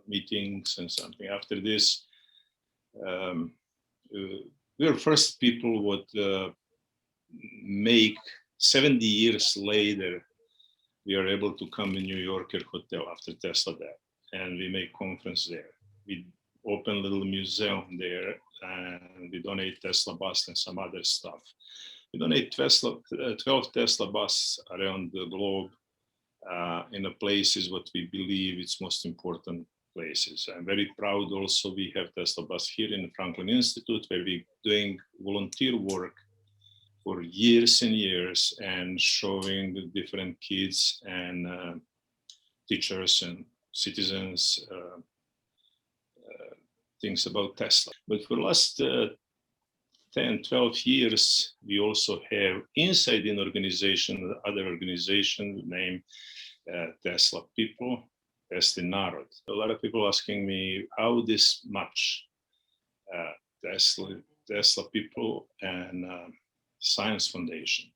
meetings and something. After this, we are first people would make 70 years later, we are able to come in New Yorker hotel after Tesla Day, and we make conference there. We open a little museum there, and we donate Tesla bus and some other stuff. We donate 12 Tesla bus around the globe in the places what we believe it's most important places. I'm very proud also we have Tesla bus here in the Franklin Institute where we're doing volunteer work for years and years and showing the different kids and teachers and citizens things about Tesla. But for the last 10, 12 years, we also have inside an organization, other organization named Tesla People, Tesla Narod. A lot of people asking me how this much Tesla People and Science Foundation.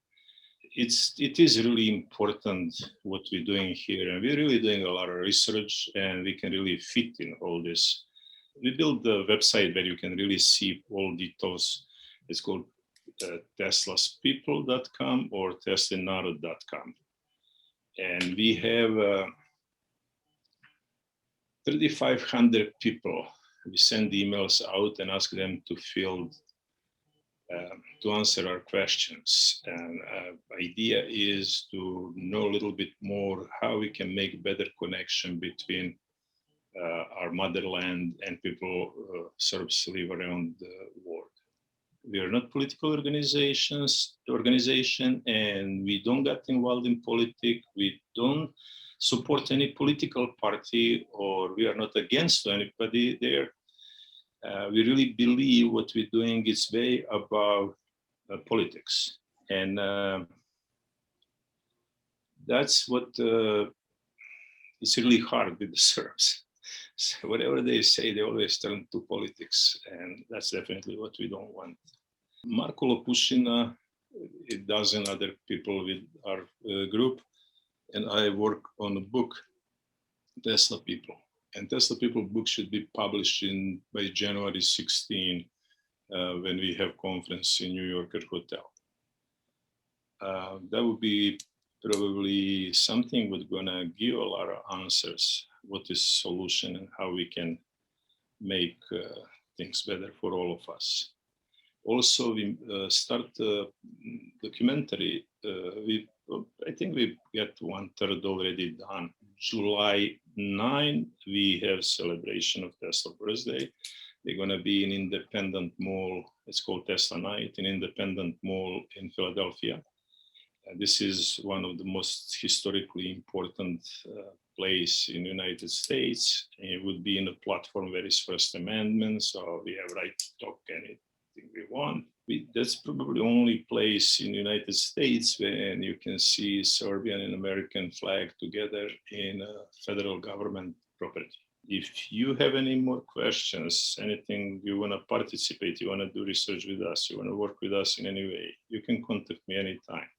It is really important what we're doing here, and we're really doing a lot of research, and we can really fit in all this. We built a website where you can really see all details. It's called teslaspeople.com or teslanarod.com. And we have 3,500 people. We send emails out and ask them to fill, to answer our questions. And idea is to know a little bit more how we can make better connection between our motherland and people, Serbs live around the world. We are not political organization, and we don't get involved in politics. We don't support any political party, or we are not against anybody there. We really believe what we're doing is way above politics. And that's what is really hard with the Serbs. So whatever they say, they always turn to politics, and that's definitely what we don't want. Marko Lopushina, a dozen other people with our group, and I work on a book, Tesla People. And Tesla People book should be published by January 16 when we have conference in New Yorker Hotel. That would be probably something that's gonna give a lot of answers. What is solution and how we can make things better for all of us. Also, we start a documentary. I think we get 1/3 already done. July 9, we have celebration of Tesla birthday. They're going to be in Independent Mall. It's called Tesla Night in Independent Mall in Philadelphia. This is one of the most historically important place in the United States. It would be in a platform where it's First Amendment, so we have right to talk anything we want. That's probably the only place in the United States where you can see Serbian and American flag together in a federal government property. If you have any more questions, anything you want to participate, you want to do research with us, you want to work with us in any way, you can contact me anytime.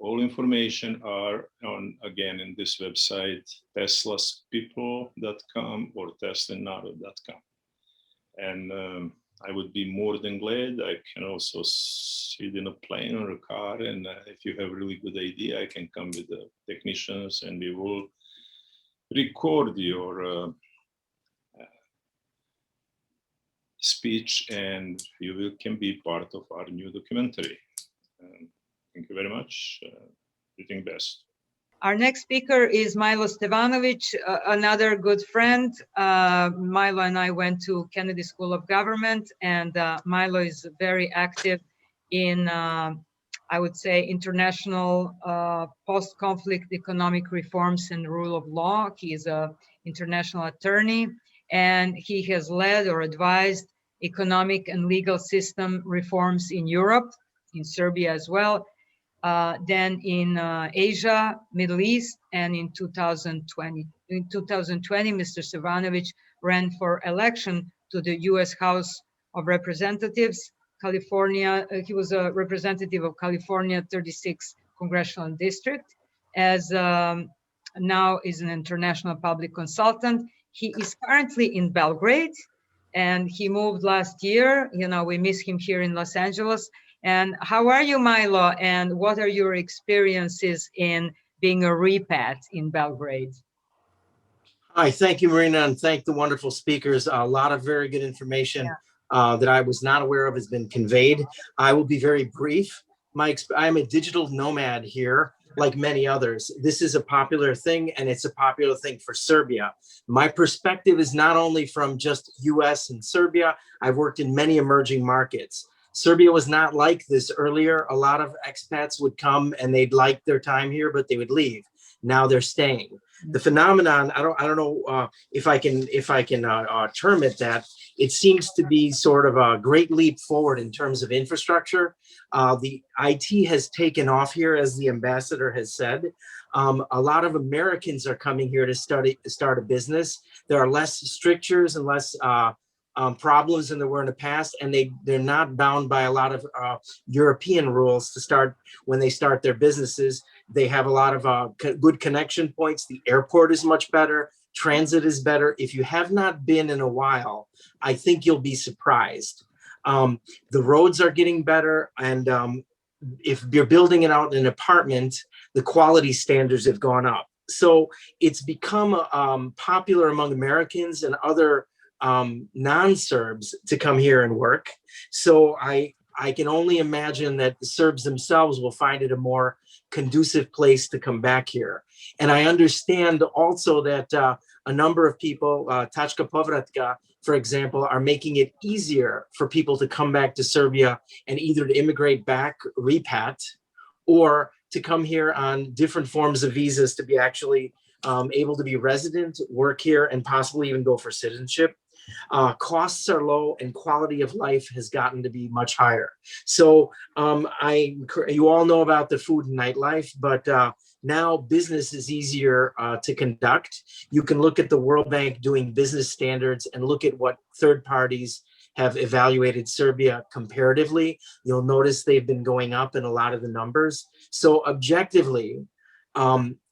All information are on, again, in this website, teslaspeople.com or teslanaro.com. And I would be more than glad. I can also sit in a plane or a car, and if you have a really good idea, I can come with the technicians and we will record your speech, and you can be part of our new documentary. Thank you very much. Everything best. Our next speaker is Milo Stevanovic, another good friend. Milo and I went to Kennedy School of Government, and Milo is very active in, I would say, international post-conflict economic reforms and rule of law. He is an international attorney, and he has led or advised economic and legal system reforms in Europe, in Serbia as well. Then in Asia, Middle East, and in 2020. In 2020, Mr. Stevanovic ran for election to the U.S. House of Representatives, California. He was a representative of California 36th Congressional District. As now is an international public consultant. He is currently in Belgrade, and he moved last year. You know, we miss him here in Los Angeles. And how are you, Milo? And what are your experiences in being a repat in Belgrade? Hi, thank you, Marina, and thank the wonderful speakers. A lot of very good information that I was not aware of has been conveyed. I will be very brief. I'm a digital nomad here, like many others. This is a popular thing, and it's a popular thing for Serbia. My perspective is not only from just US and Serbia. I've worked in many emerging markets. Serbia was not like this earlier. A lot of expats would come and they'd like their time here, but they would leave. Now they're staying. The phenomenon, I don't know if I can term it that. It seems to be sort of a great leap forward in terms of infrastructure. The IT has taken off here, as the ambassador has said. A lot of Americans are coming here to start a business. There are less strictures and less problems than there were in the past, and they're not bound by a lot of European rules to start when they start their businesses. They have a lot of good connection points. The airport is much better. Transit is better. If you have not been in a while, I think you'll be surprised. The roads are getting better, and if you're building it out in an apartment, the quality standards have gone up. So it's become popular among Americans and other non-Serbs to come here and work. So I can only imagine that the Serbs themselves will find it a more conducive place to come back here. And I understand also that a number of people, Tačka Povratka, for example, are making it easier for people to come back to Serbia and either to immigrate back, repat, or to come here on different forms of visas to be actually able to be resident, work here, and possibly even go for citizenship. Costs are low and quality of life has gotten to be much higher. So you all know about the food and nightlife, but now business is easier to conduct. You can look at the World Bank doing business standards and look at what third parties have evaluated Serbia comparatively. You'll notice they've been going up in a lot of the numbers. So objectively,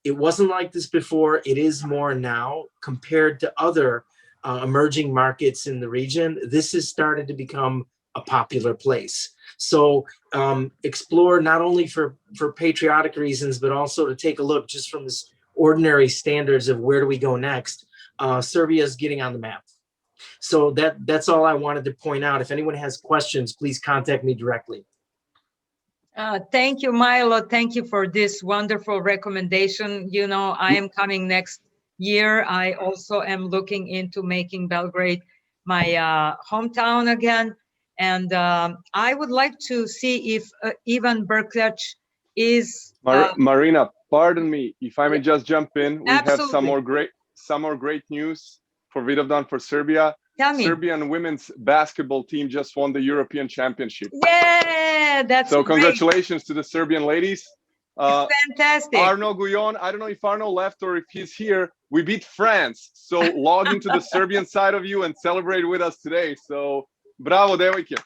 it wasn't like this before. It is more now compared to other emerging markets in the region. This has started to become a popular place. So explore not only for patriotic reasons, but also to take a look just from this ordinary standards of where do we go next. Serbia is getting on the map. So that's all I wanted to point out. If anyone has questions, please contact me directly. Thank you, Milo. Thank you for this wonderful recommendation. You know, I am coming next year. I also am looking into making Belgrade my hometown again. And I would like to see if Ivan Berkljac is Marina, pardon me if I may just jump in. We have some absolutely. more great news for Vidovdan, for Serbia. Tell me. Serbian women's basketball team just won the European Championship. Yeah, that's so great. Congratulations to the Serbian ladies. Fantastic. Arno Guyon, I don't know if Arno left or if he's here. We beat France. So log into the Serbian side of you and celebrate with us today. So bravo, devojke.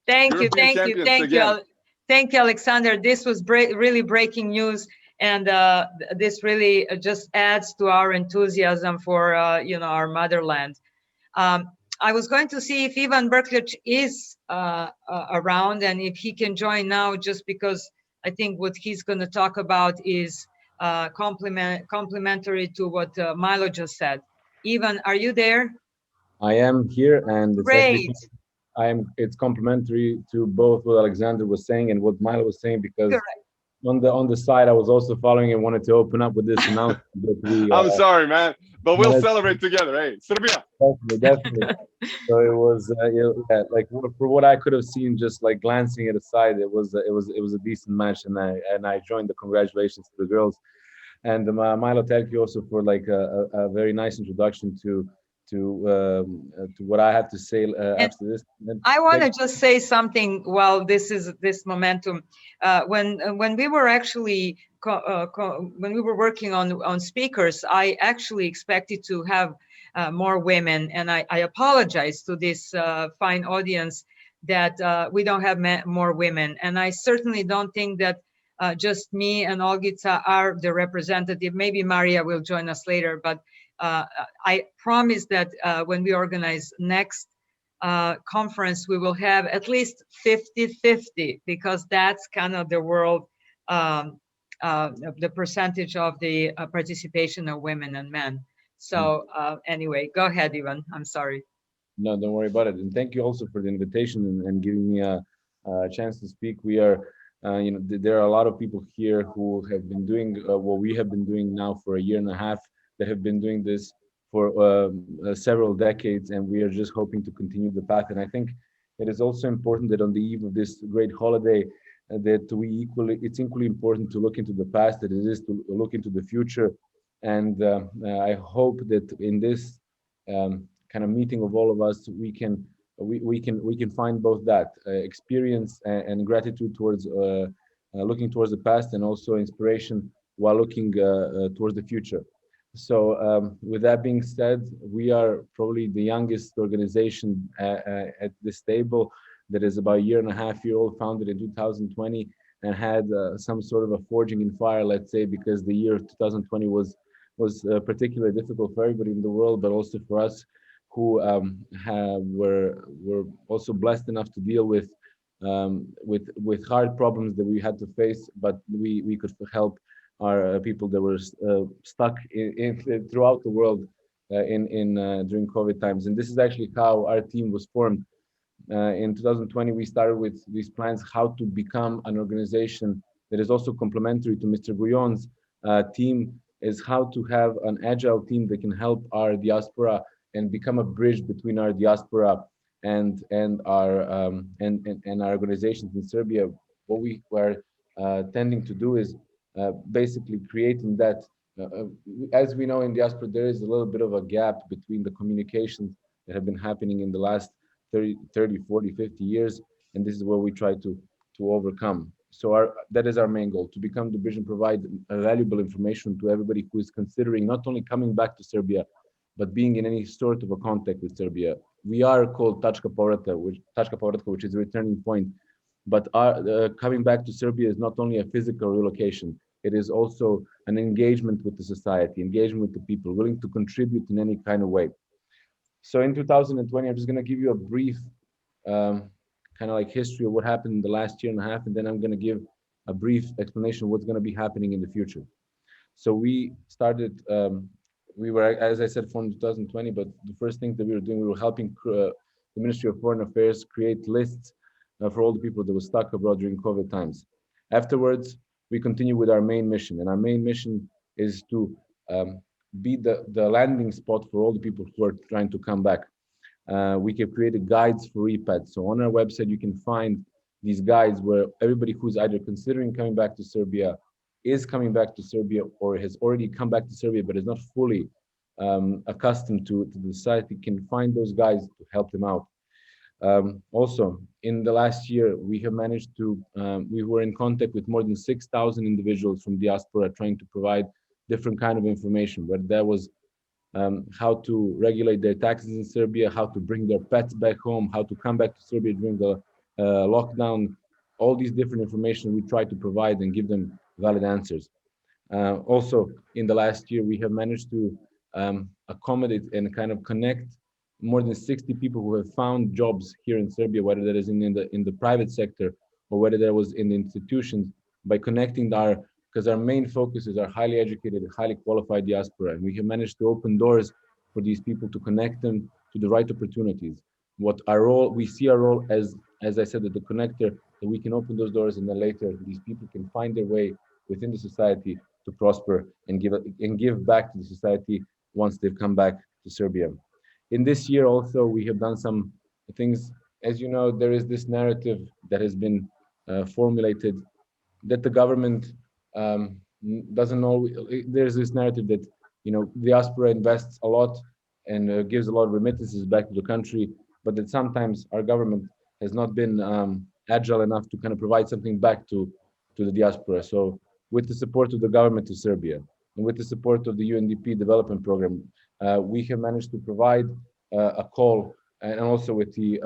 Thank you, thank you, thank you. Thank you, Alexander. This was really breaking news. And this really just adds to our enthusiasm for, you know, our motherland. I was going to see if Ivan Berkljac is around and if he can join now, just because I think what he's going to talk about is complementary to what Milo just said. Ivan, are you there? I am here, and it's great. Actually, it's complementary to both what Alexander was saying and what Milo was saying, because correct. on the side I was also following and wanted to open up with this announcement that we. I'm sorry, man, but we'll celebrate together. Hey, Serbia. Definitely. So it was, yeah, like for what I could have seen, just like glancing it aside, it was a decent match, and I joined the congratulations to the girls, and Milo, thank you also for like a very nice introduction to what I have to say after this. I want to just say something while this momentum. When we were actually when we were working on speakers, I actually expected to have more women, and I apologize to this fine audience that we don't have more women, and I certainly don't think that just me and Olgica are the representative. Maybe Maria will join us later, but I promise that when we organize next conference, we will have at least 50-50, because that's kind of the world, the percentage of the participation of women and men. So anyway, go ahead, Ivan. I'm sorry. No, don't worry about it. And thank you also for the invitation and giving me a chance to speak. We are, you know, there are a lot of people here who have been doing what we have been doing now for a year and a half. They have been doing this for several decades, and we are just hoping to continue the path. And I think it is also important that on the eve of this great holiday, that it's equally important to look into the past that it is to look into the future. And I hope that in this kind of meeting of all of us, we can find both that experience and gratitude towards looking towards the past, and also inspiration while looking towards the future. So with that being said, we are probably the youngest organization at this table, that is about a year and a half year old, founded in 2020, and had some sort of a forging in fire, let's say, because the year 2020 was particularly difficult for everybody in the world, but also for us who were also blessed enough to deal with hard problems that we had to face, but we could help our people that were stuck in throughout the world during COVID times. And this is actually how our team was formed. In 2020, we started with these plans how to become an organization that is also complementary to Mr. Guyon's team, is how to have an agile team that can help our diaspora and become a bridge between our diaspora and our organizations in Serbia. What we were tending to do is basically creating that. As we know, in diaspora, there is a little bit of a gap between the communications that have been happening in the last 30, 40, 50 years, and this is where we try to overcome. So that is our main goal, to become the bridge and provide valuable information to everybody who is considering not only coming back to Serbia, but being in any sort of a contact with Serbia. We are called Tačka povratka, which is a returning point. But coming back to Serbia is not only a physical relocation, it is also an engagement with the society, engagement with the people, willing to contribute in any kind of way. So in 2020, I'm just going to give you a brief kind of like history of what happened in the last year and a half, and then I'm going to give a brief explanation of what's going to be happening in the future. So we started we were, as I said, formed in 2020, but the first thing that we were doing, we were helping the Ministry of Foreign Affairs create lists for all the people that were stuck abroad during COVID times. Afterwards, we continue with our main mission, and our main mission is to be the landing spot for all the people who are trying to come back. We have created guides for repats. So on our website, you can find these guides where everybody who's either considering coming back to Serbia, is coming back to Serbia, or has already come back to Serbia but is not fully accustomed to the society, can find those guides to help them out. Also, in the last year, we have managed to, we were in contact with more than 6,000 individuals from diaspora trying to provide different kind of information, whether that was how to regulate their taxes in Serbia, how to bring their pets back home, how to come back to Serbia during the lockdown. All these different information we try to provide and give them valid answers. Also, in the last year, we have managed to accommodate and kind of connect more than 60 people who have found jobs here in Serbia, whether that is in the private sector or whether that was in the institutions, by connecting because our main focus is our highly educated, highly qualified diaspora. And we have managed to open doors for these people to connect them to the right opportunities. What our role, we see our role as I said, as the connector, that we can open those doors and then later these people can find their way within the society to prosper and give back to the society once they've come back to Serbia. In this year also, we have done some things. As you know, there is this narrative that has been formulated that the government doesn't know. There's this narrative that, you know, diaspora invests a lot and gives a lot of remittances back to the country, but that sometimes our government has not been agile enough to kind of provide something back to the diaspora. So with the support of the government of Serbia and with the support of the UNDP development program, we have managed to provide a call, and also with the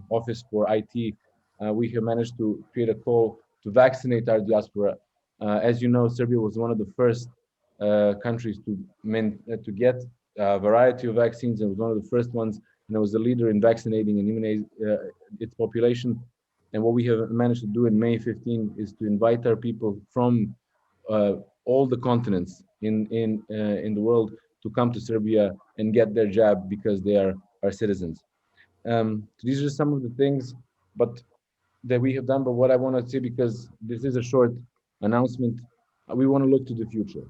Office for IT, we have managed to create a call to vaccinate our diaspora. As you know, Serbia was one of the first countries to get a variety of vaccines, and was one of the first ones, and it was the leader in vaccinating and immunizing its population. And what we have managed to do in May 15 is to invite our people from all the continents in the world to come to Serbia and get their jab because they are our citizens. These are some of the things, that we have done. But what I want to say, because this is a short announcement, we want to look to the future.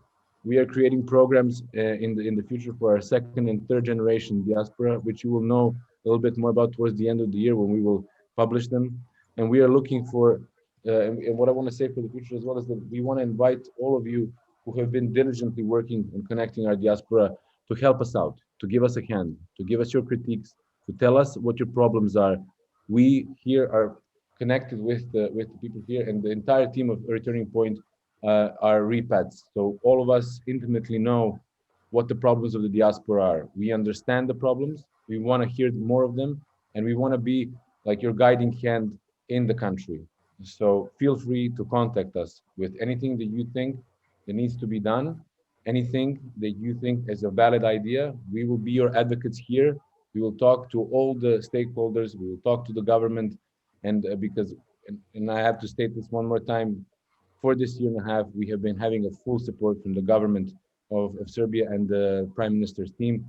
We are creating programs in the future for our second and third generation diaspora, which you will know a little bit more about towards the end of the year when we will publish them. And we are looking for, and what I want to say for the future as well is that we want to invite all of you who have been diligently working and connecting our diaspora to help us out, to give us a hand, to give us your critiques, to tell us what your problems are. We here are connected with the people here, and the entire team of Returning Point are repats. So all of us intimately know what the problems of the diaspora are. We understand the problems, we want to hear more of them, and we want to be like your guiding hand in the country. So feel free to contact us with anything that you think that needs to be done, anything that you think is a valid idea. We will be your advocates here. We will talk to all the stakeholders. We will talk to the government. And and I have to state this one more time, for this year and a half, we have been having a full support from the government of Serbia and the Prime Minister's team,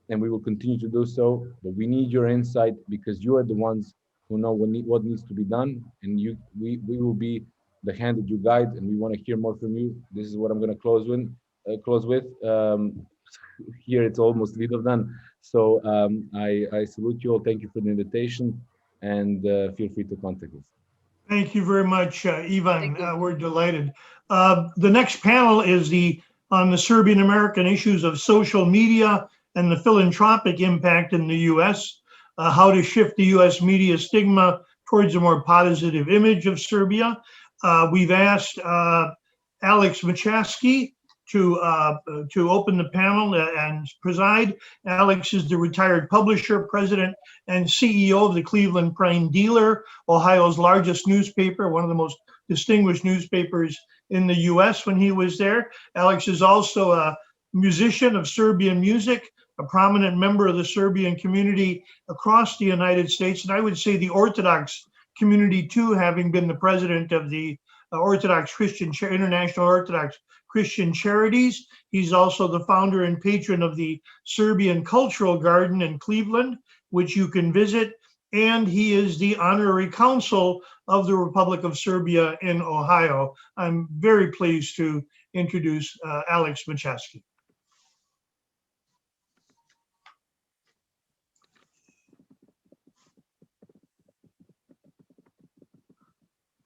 and we will continue to do so. But we need your insight because you are the ones who know what needs to be done, and we will be the hand that you guide, and we want to hear more from you. This is what I'm going to close with. Here it's almost Vidovdan, so I salute you all. Thank you for the invitation, and feel free to contact us. Thank you very much, Ivan. We're delighted. The next panel is on the Serbian American issues of social media and the philanthropic impact in the U.S., how to shift the U.S. media stigma towards a more positive image of Serbia. We've asked Alex Machaski to open the panel and preside. Alex is the retired publisher, president, and CEO of the Cleveland Plain Dealer, Ohio's largest newspaper, one of the most distinguished newspapers in the U.S. when he was there. Alex is also a musician of Serbian music, a prominent member of the Serbian community across the United States, and I would say the Orthodox community too, having been the president of the International Orthodox Christian Charities. He's also the founder and patron of the Serbian Cultural Garden in Cleveland, which you can visit. And he is the honorary consul of the Republic of Serbia in Ohio. I'm very pleased to introduce Alex Macheski.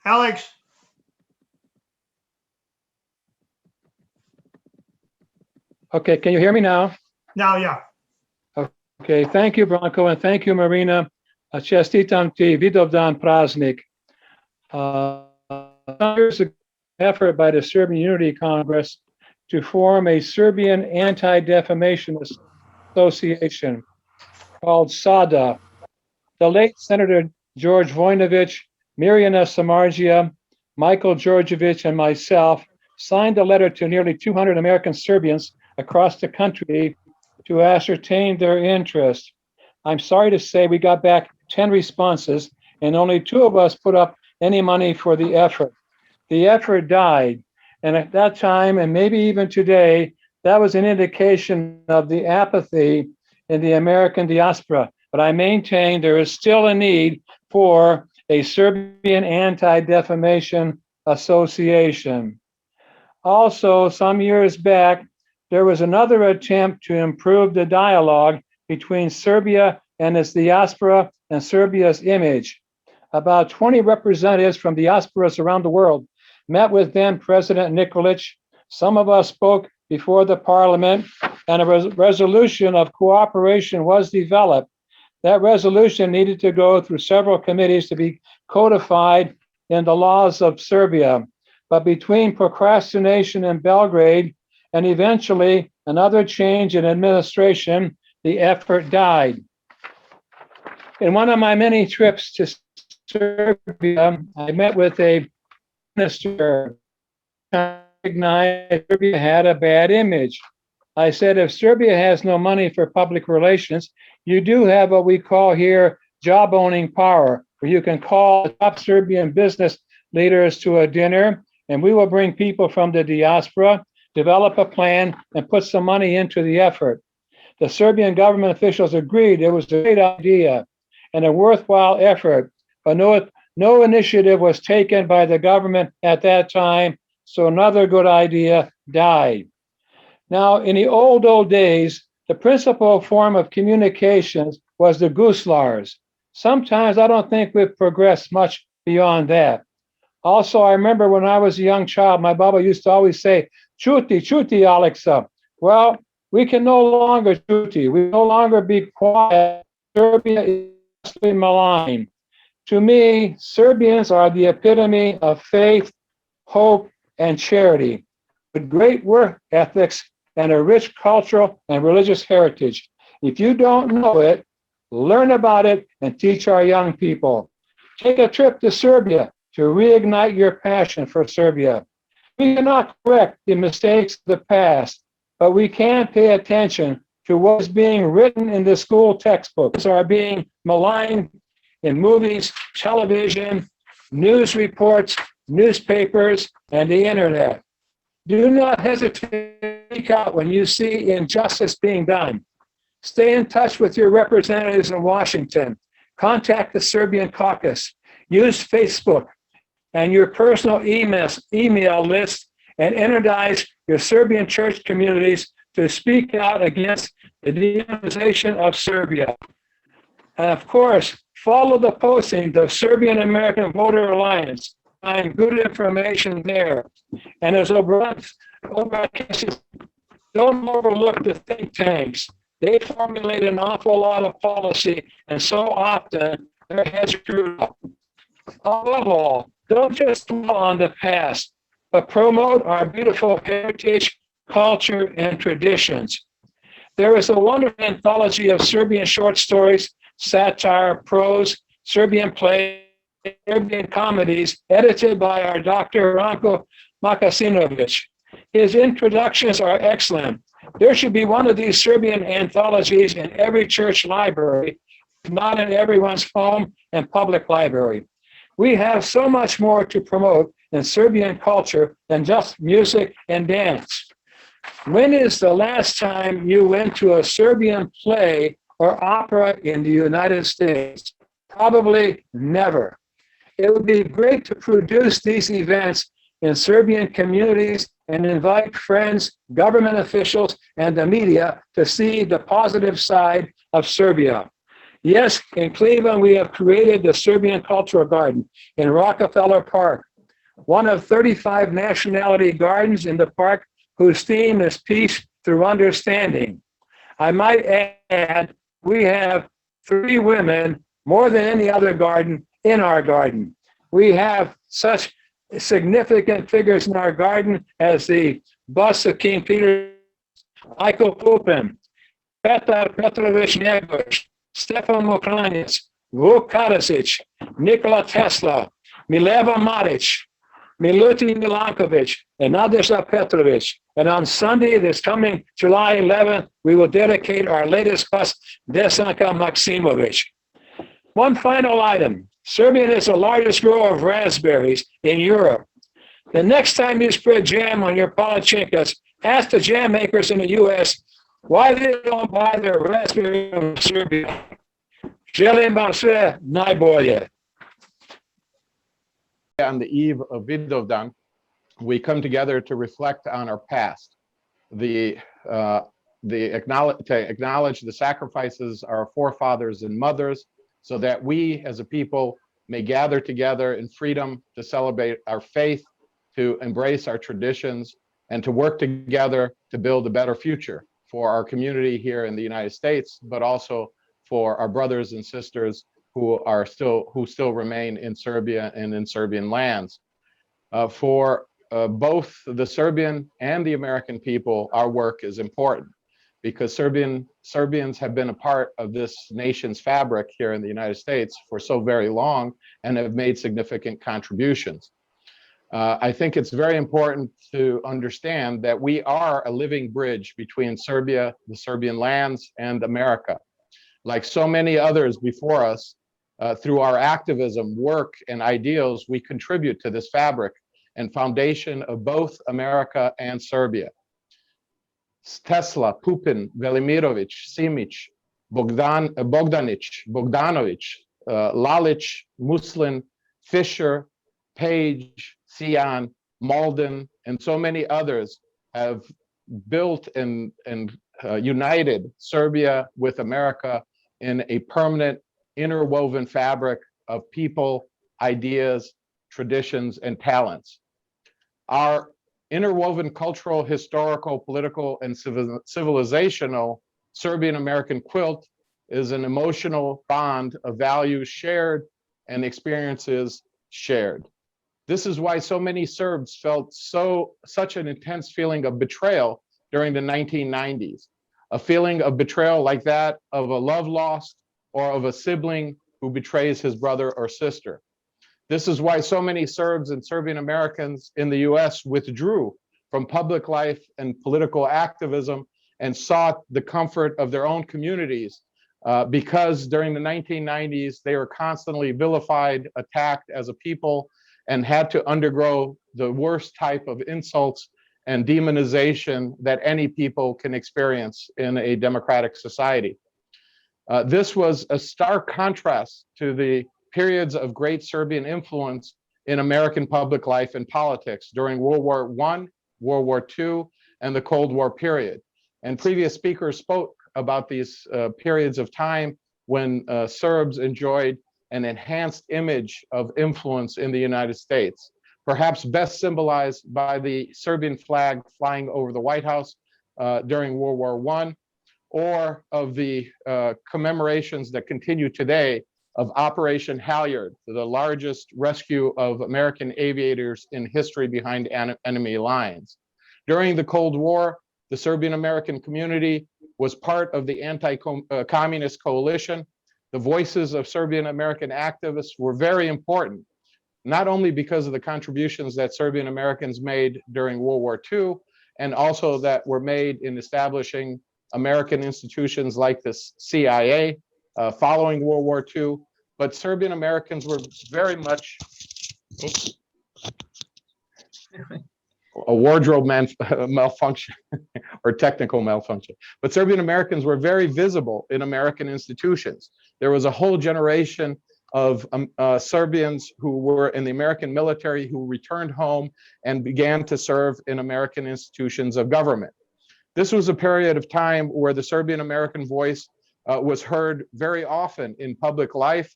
Alex. Okay, can you hear me now? Now, yeah. Okay, thank you, Branko, and thank you, Marina. Čestitam ti Vidovdan praznik. Years ago, effort by the Serbian Unity Congress to form a Serbian Anti-Defamation Association called SADA. The late Senator George Voinovich, Mirjana Samardzija, Michael Georgievich, and myself signed a letter to nearly 200 American Serbians across the country to ascertain their interest. I'm sorry to say we got back 10 responses and only 2 of us put up any money for the effort. The effort died. And at that time, and maybe even today, that was an indication of the apathy in the American diaspora. But I maintain there is still a need for a Serbian Anti-Defamation Association. Also, some years back, there was another attempt to improve the dialogue between Serbia and its diaspora and Serbia's image. About 20 representatives from diasporas around the world met with then President Nikolic. Some of us spoke before the parliament, and a resolution of cooperation was developed. That resolution needed to go through several committees to be codified in the laws of Serbia. But between procrastination in Belgrade and eventually another change in administration, the effort died. In one of my many trips to Serbia, I met with a minister who recognized Serbia had a bad image. I said, if Serbia has no money for public relations, you do have what we call here job owning power, where you can call top Serbian business leaders to a dinner, and we will bring people from the diaspora, develop a plan, and put some money into the effort. The Serbian government officials agreed it was a great idea and a worthwhile effort, but no initiative was taken by the government at that time, so another good idea died. Now, in the old days, the principal form of communications was the guslars. Sometimes I don't think we've progressed much beyond that. Also, I remember when I was a young child, my Baba used to always say, "Chuti, chuti, Alexa." Well, we can no longer chuti. We no longer be quiet. Serbia is maligned. To me, Serbians are the epitome of faith, hope, and charity, with great work ethics and a rich cultural and religious heritage. If you don't know it, learn about it and teach our young people. Take a trip to Serbia to reignite your passion for Serbia. We cannot correct the mistakes of the past, but we can pay attention to what is being written in the school textbooks, are being maligned in movies, television, news reports, newspapers, and the internet. Do not hesitate to speak out when you see injustice being done. Stay in touch with your representatives in Washington. Contact the Serbian caucus. Use Facebook and your personal email list and energize your Serbian church communities to speak out against the demonization of Serbia. And of course, follow the posting of Serbian American Voter Alliance. Find good information there. And as Obradovich says, don't overlook the think tanks. They formulate an awful lot of policy, and so often their heads are screwed up. Above all, don't just dwell on the past, but promote our beautiful heritage, culture, and traditions. There is a wonderful anthology of Serbian short stories, satire, prose, Serbian plays, Serbian comedies, edited by our Dr. Ranko Makasinovic. His introductions are excellent. There should be one of these Serbian anthologies in every church library, not in everyone's home and public library. We have so much more to promote in Serbian culture than just music and dance. When is the last time you went to a Serbian play or opera in the United States? Probably never. It would be great to produce these events in Serbian communities and invite friends, government officials, and the media to see the positive side of Serbia. Yes, in Cleveland, we have created the Serbian Cultural Garden in Rockefeller Park, one of 35 nationality gardens in the park whose theme is peace through understanding. I might add, we have 3 women, more than any other garden, in our garden. We have such significant figures in our garden as the bust of King Peter, Michael Pupin, Petar Petrovich Njegoš, Stefan Mokranjac, Vuk Karasic, Nikola Tesla, Mileva Maric, Milutin Milankovic, and Nadezhda Petrovic. And on Sunday, this coming July 11th, we will dedicate our latest bust, Desanka Maksimovic. One final item. Serbia is the largest grower of raspberries in Europe. The next time you spread jam on your palachinkas, ask the jam makers in the U.S. why they don't buy their raspberry from Serbia. Želim vam sve najbolje. On the eve of Vidovdan, we come together to reflect on our past, to acknowledge the sacrifices of our forefathers and mothers, so that we as a people may gather together in freedom to celebrate our faith, to embrace our traditions, and to work together to build a better future for our community here in the United States, but also for our brothers and sisters who still remain in Serbia and in Serbian lands. For both the Serbian and the American people, our work is important, because Serbians have been a part of this nation's fabric here in the United States for so very long and have made significant contributions. I think it's very important to understand that we are a living bridge between Serbia, the Serbian lands, and America. Like so many others before us, through our activism, work, and ideals, we contribute to this fabric and foundation of both America and Serbia. Tesla, Pupin, Velimirovic, Simic, Bogdanic, Bogdanovic, Lalic, Muslin, Fisher, Page, Sion, Malden, and so many others have built and united Serbia with America in a permanent interwoven fabric of people, ideas, traditions, and talents. Our interwoven cultural, historical, political, and civilizational Serbian-American quilt is an emotional bond of values shared and experiences shared. This is why so many Serbs felt such an intense feeling of betrayal during the 1990s, a feeling of betrayal like that of a love lost or of a sibling who betrays his brother or sister. This is why so many Serbs and Serbian Americans in the US withdrew from public life and political activism and sought the comfort of their own communities, because during the 1990s, they were constantly vilified, attacked as a people, and had to undergo the worst type of insults and demonization that any people can experience in a democratic society. This was a stark contrast to the periods of great Serbian influence in American public life and politics during World War I, World War II, and the Cold War period. And previous speakers spoke about these periods of time when Serbs enjoyed an enhanced image of influence in the United States, perhaps best symbolized by the Serbian flag flying over the White House during World War I, or of the commemorations that continue today of Operation Halyard, the largest rescue of American aviators in history behind enemy lines. During the Cold War, the Serbian American community was part of the anti-communist coalition. The voices of Serbian American activists were very important, not only because of the contributions that Serbian Americans made during World War II, and also that were made in establishing American institutions like the CIA following World War II, but Serbian Americans were very much, a wardrobe malfunction or technical malfunction. But Serbian Americans were very visible in American institutions. There was a whole generation of Serbians who were in the American military who returned home and began to serve in American institutions of government. This was a period of time where the Serbian American voice was heard very often in public life,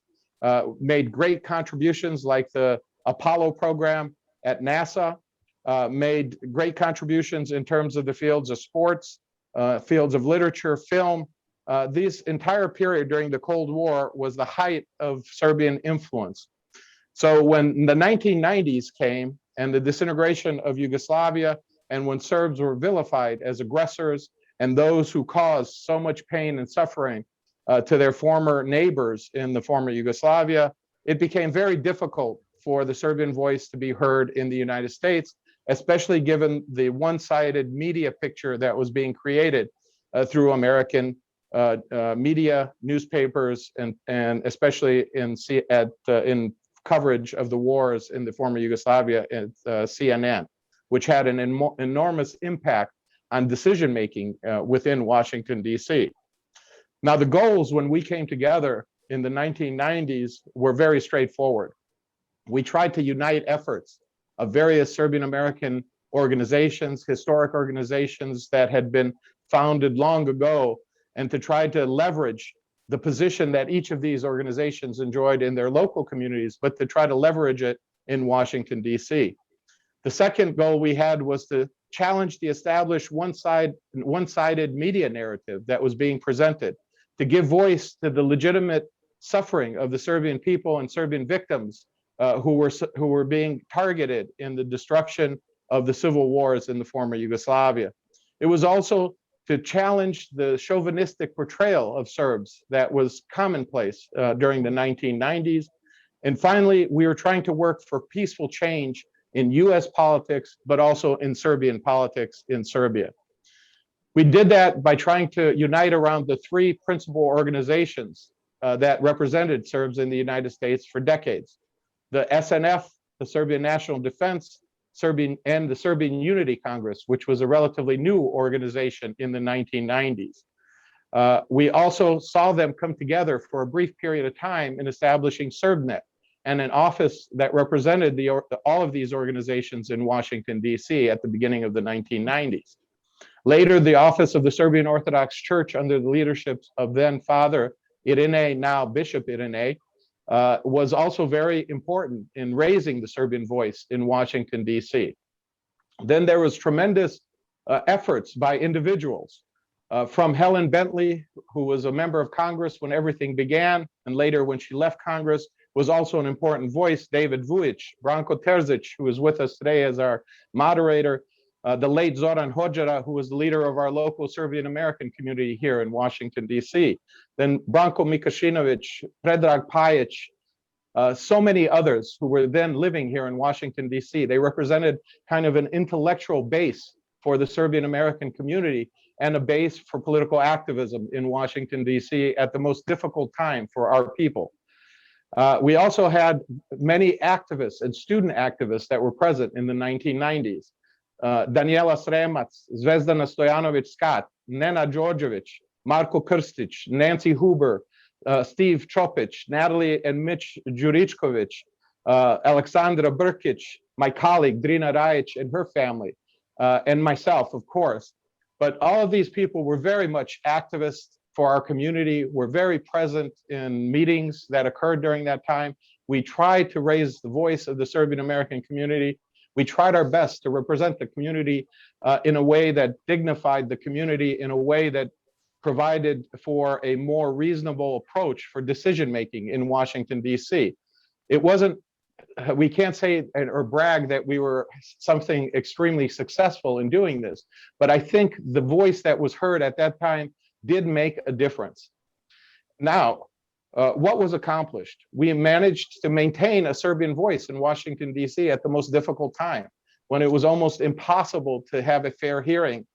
made great contributions like the Apollo program at NASA, made great contributions in terms of the fields of sports, fields of literature, film. This entire period during the Cold War was the height of Serbian influence. So when the 1990s came and the disintegration of Yugoslavia, and when Serbs were vilified as aggressors and those who caused so much pain and suffering to their former neighbors in the former Yugoslavia, it became very difficult for the Serbian voice to be heard in the United States, especially given the one-sided media picture that was being created through American media, newspapers, and especially in coverage of the wars in the former Yugoslavia at CNN, which had an enormous impact on decision-making within Washington, D.C. Now, the goals when we came together in the 1990s were very straightforward. We tried to unite efforts of various Serbian American organizations, historic organizations that had been founded long ago, and to try to leverage the position that each of these organizations enjoyed in their local communities, but to try to leverage it in Washington, D.C. The second goal we had was to challenge the established one-sided media narrative that was being presented, to give voice to the legitimate suffering of the Serbian people and Serbian victims who were being targeted in the destruction of the civil wars in the former Yugoslavia. It was also to challenge the chauvinistic portrayal of Serbs that was commonplace during the 1990s. And finally, we were trying to work for peaceful change in US politics, but also in Serbian politics in Serbia. We did that by trying to unite around the three principal organizations that represented Serbs in the United States for decades. The SNF, the Serbian National Defense, and the Serbian Unity Congress, which was a relatively new organization in the 1990s. We also saw them come together for a brief period of time in establishing SerbNet, and an office that represented all of these organizations in Washington, D.C. at the beginning of the 1990s. Later, the office of the Serbian Orthodox Church under the leadership of then Father Irine, now Bishop Irine, was also very important in raising the Serbian voice in Washington, D.C. Then there was tremendous efforts by individuals, from Helen Bentley, who was a member of Congress when everything began, and later when she left Congress, was also an important voice, David Vujic, Branko Terzic, who is with us today as our moderator, the late Zoran Hodjara, who was the leader of our local Serbian American community here in Washington, D.C. Then Branko Mikašinović, Predrag Pajić, so many others who were then living here in Washington, D.C. They represented kind of an intellectual base for the Serbian American community and a base for political activism in Washington, D.C. at the most difficult time for our people. We also had many activists and student activists that were present in the 1990s. Daniela Sremac, Zvezdana Stojanović-Skat, Nena Đorđević, Marko Krstić, Nancy Huber, Steve Chopic, Natalie and Mitch Đuričković, Aleksandra Brkić, my colleague Drina Rajić and her family, and myself, of course. But all of these people were very much activists for our community, were very present in meetings that occurred during that time. We tried to raise the voice of the Serbian American community. We tried our best to represent the community in a way that dignified the community, in a way that provided for a more reasonable approach for decision-making in Washington, D.C. It wasn't, we can't say or brag that we were something extremely successful in doing this, but I think the voice that was heard at that time did make a difference. Now, what was accomplished? We managed to maintain a Serbian voice in Washington, D.C. at the most difficult time, when it was almost impossible to have a fair hearing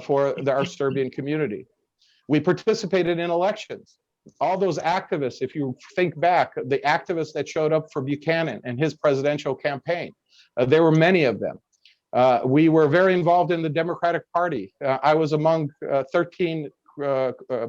for our Serbian community. We participated in elections. All those activists, if you think back, the activists that showed up for Buchanan and his presidential campaign, there were many of them. We were very involved in the Democratic Party. I was among 13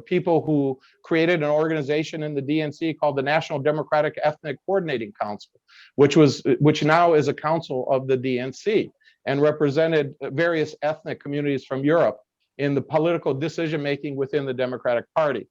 people who created an organization in the DNC called the National Democratic Ethnic Coordinating Council, which now is a council of the DNC and represented various ethnic communities from Europe in the political decision-making within the Democratic Party.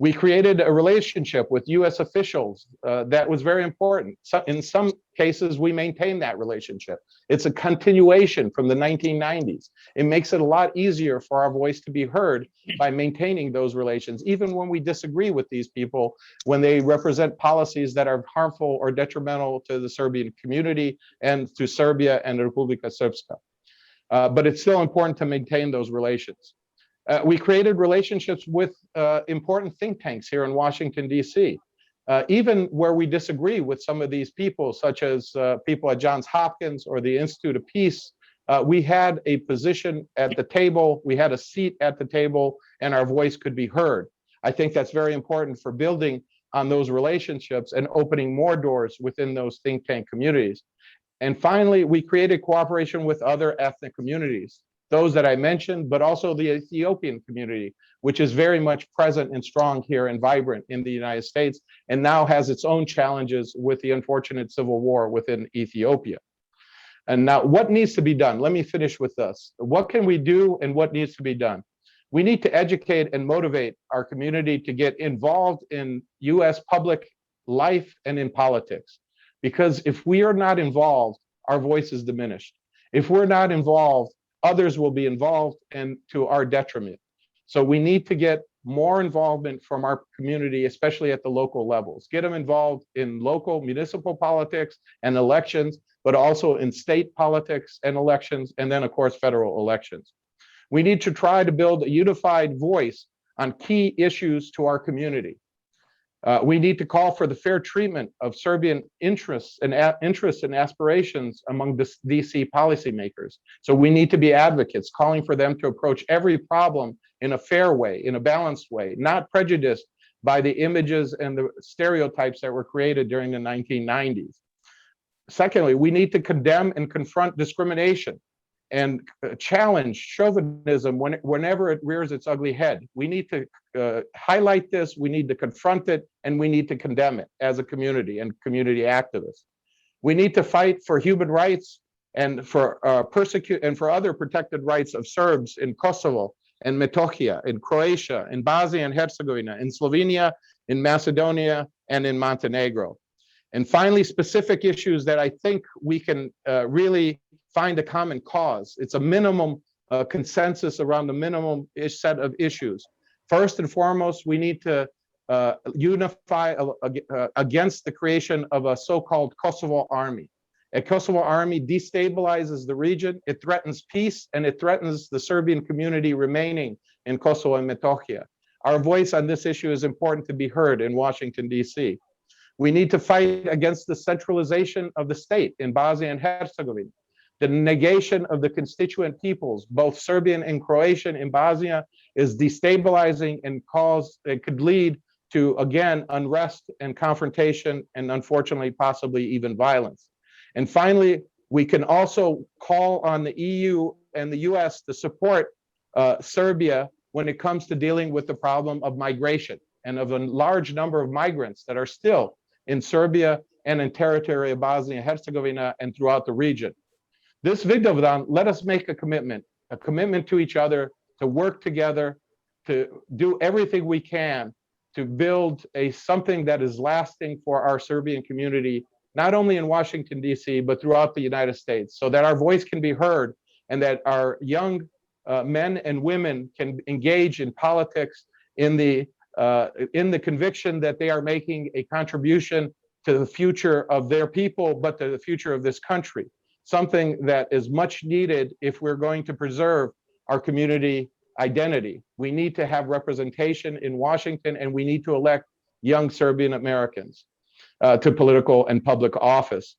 We created a relationship with US officials that was very important. So in some cases, we maintain that relationship. It's a continuation from the 1990s. It makes it a lot easier for our voice to be heard by maintaining those relations, even when we disagree with these people, when they represent policies that are harmful or detrimental to the Serbian community and to Serbia and Republika Srpska. But it's still important to maintain those relations. We created relationships with important think tanks here in Washington, D.C. Even where we disagree with some of these people, such as people at Johns Hopkins or the Institute of Peace, we had a position at the table, we had a seat at the table, and our voice could be heard. I think that's very important for building on those relationships and opening more doors within those think tank communities. And finally, we created cooperation with other ethnic communities, those that I mentioned, but also the Ethiopian community, which is very much present and strong here and vibrant in the United States, and now has its own challenges with the unfortunate civil war within Ethiopia. And now what needs to be done? Let me finish with this. What can we do and what needs to be done? We need to educate and motivate our community to get involved in US public life and in politics. Because if we are not involved, our voice is diminished. If we're not involved, others will be involved and to our detriment. So we need to get more involvement from our community, especially at the local levels. Get them involved in local municipal politics and elections, but also in state politics and elections, and then of course, federal elections. We need to try to build a unified voice on key issues to our community. We need to call for the fair treatment of Serbian interests and aspirations among the DC policymakers. So we need to be advocates, calling for them to approach every problem in a fair way, in a balanced way, not prejudiced by the images and the stereotypes that were created during the 1990s. Secondly, we need to condemn and confront discrimination and challenge chauvinism whenever it rears its ugly head. We need to highlight this, we need to confront it, and we need to condemn it as a community and community activists. We need to fight for human rights and for other protected rights of Serbs in Kosovo and Metohija, in Croatia, in Bosnia and Herzegovina, in Slovenia, in Macedonia, and in Montenegro. And finally, specific issues that I think we can really find a common cause. It's a minimum consensus around the minimum set of issues. First and foremost, we need to unify against the creation of a so-called Kosovo army. A Kosovo army destabilizes the region, it threatens peace, and it threatens the Serbian community remaining in Kosovo and Metohija. Our voice on this issue is important to be heard in Washington, D.C. We need to fight against the centralization of the state in Bosnia and Herzegovina. The negation of the constituent peoples, both Serbian and Croatian in Bosnia, is destabilizing and it could lead to, again, unrest and confrontation, and unfortunately, possibly even violence. And finally, we can also call on the EU and the US to support Serbia when it comes to dealing with the problem of migration and of a large number of migrants that are still in Serbia and in territory of Bosnia and Herzegovina and throughout the region. This Vidovdan, let us make a commitment to each other, to work together, to do everything we can to build something that is lasting for our Serbian community, not only in Washington, D.C., but throughout the United States, so that our voice can be heard and that our young men and women can engage in politics in the conviction that they are making a contribution to the future of their people, but to the future of this country. Something that is much needed if we're going to preserve our community identity. We need to have representation in Washington, and we need to elect young Serbian Americans to political and public office.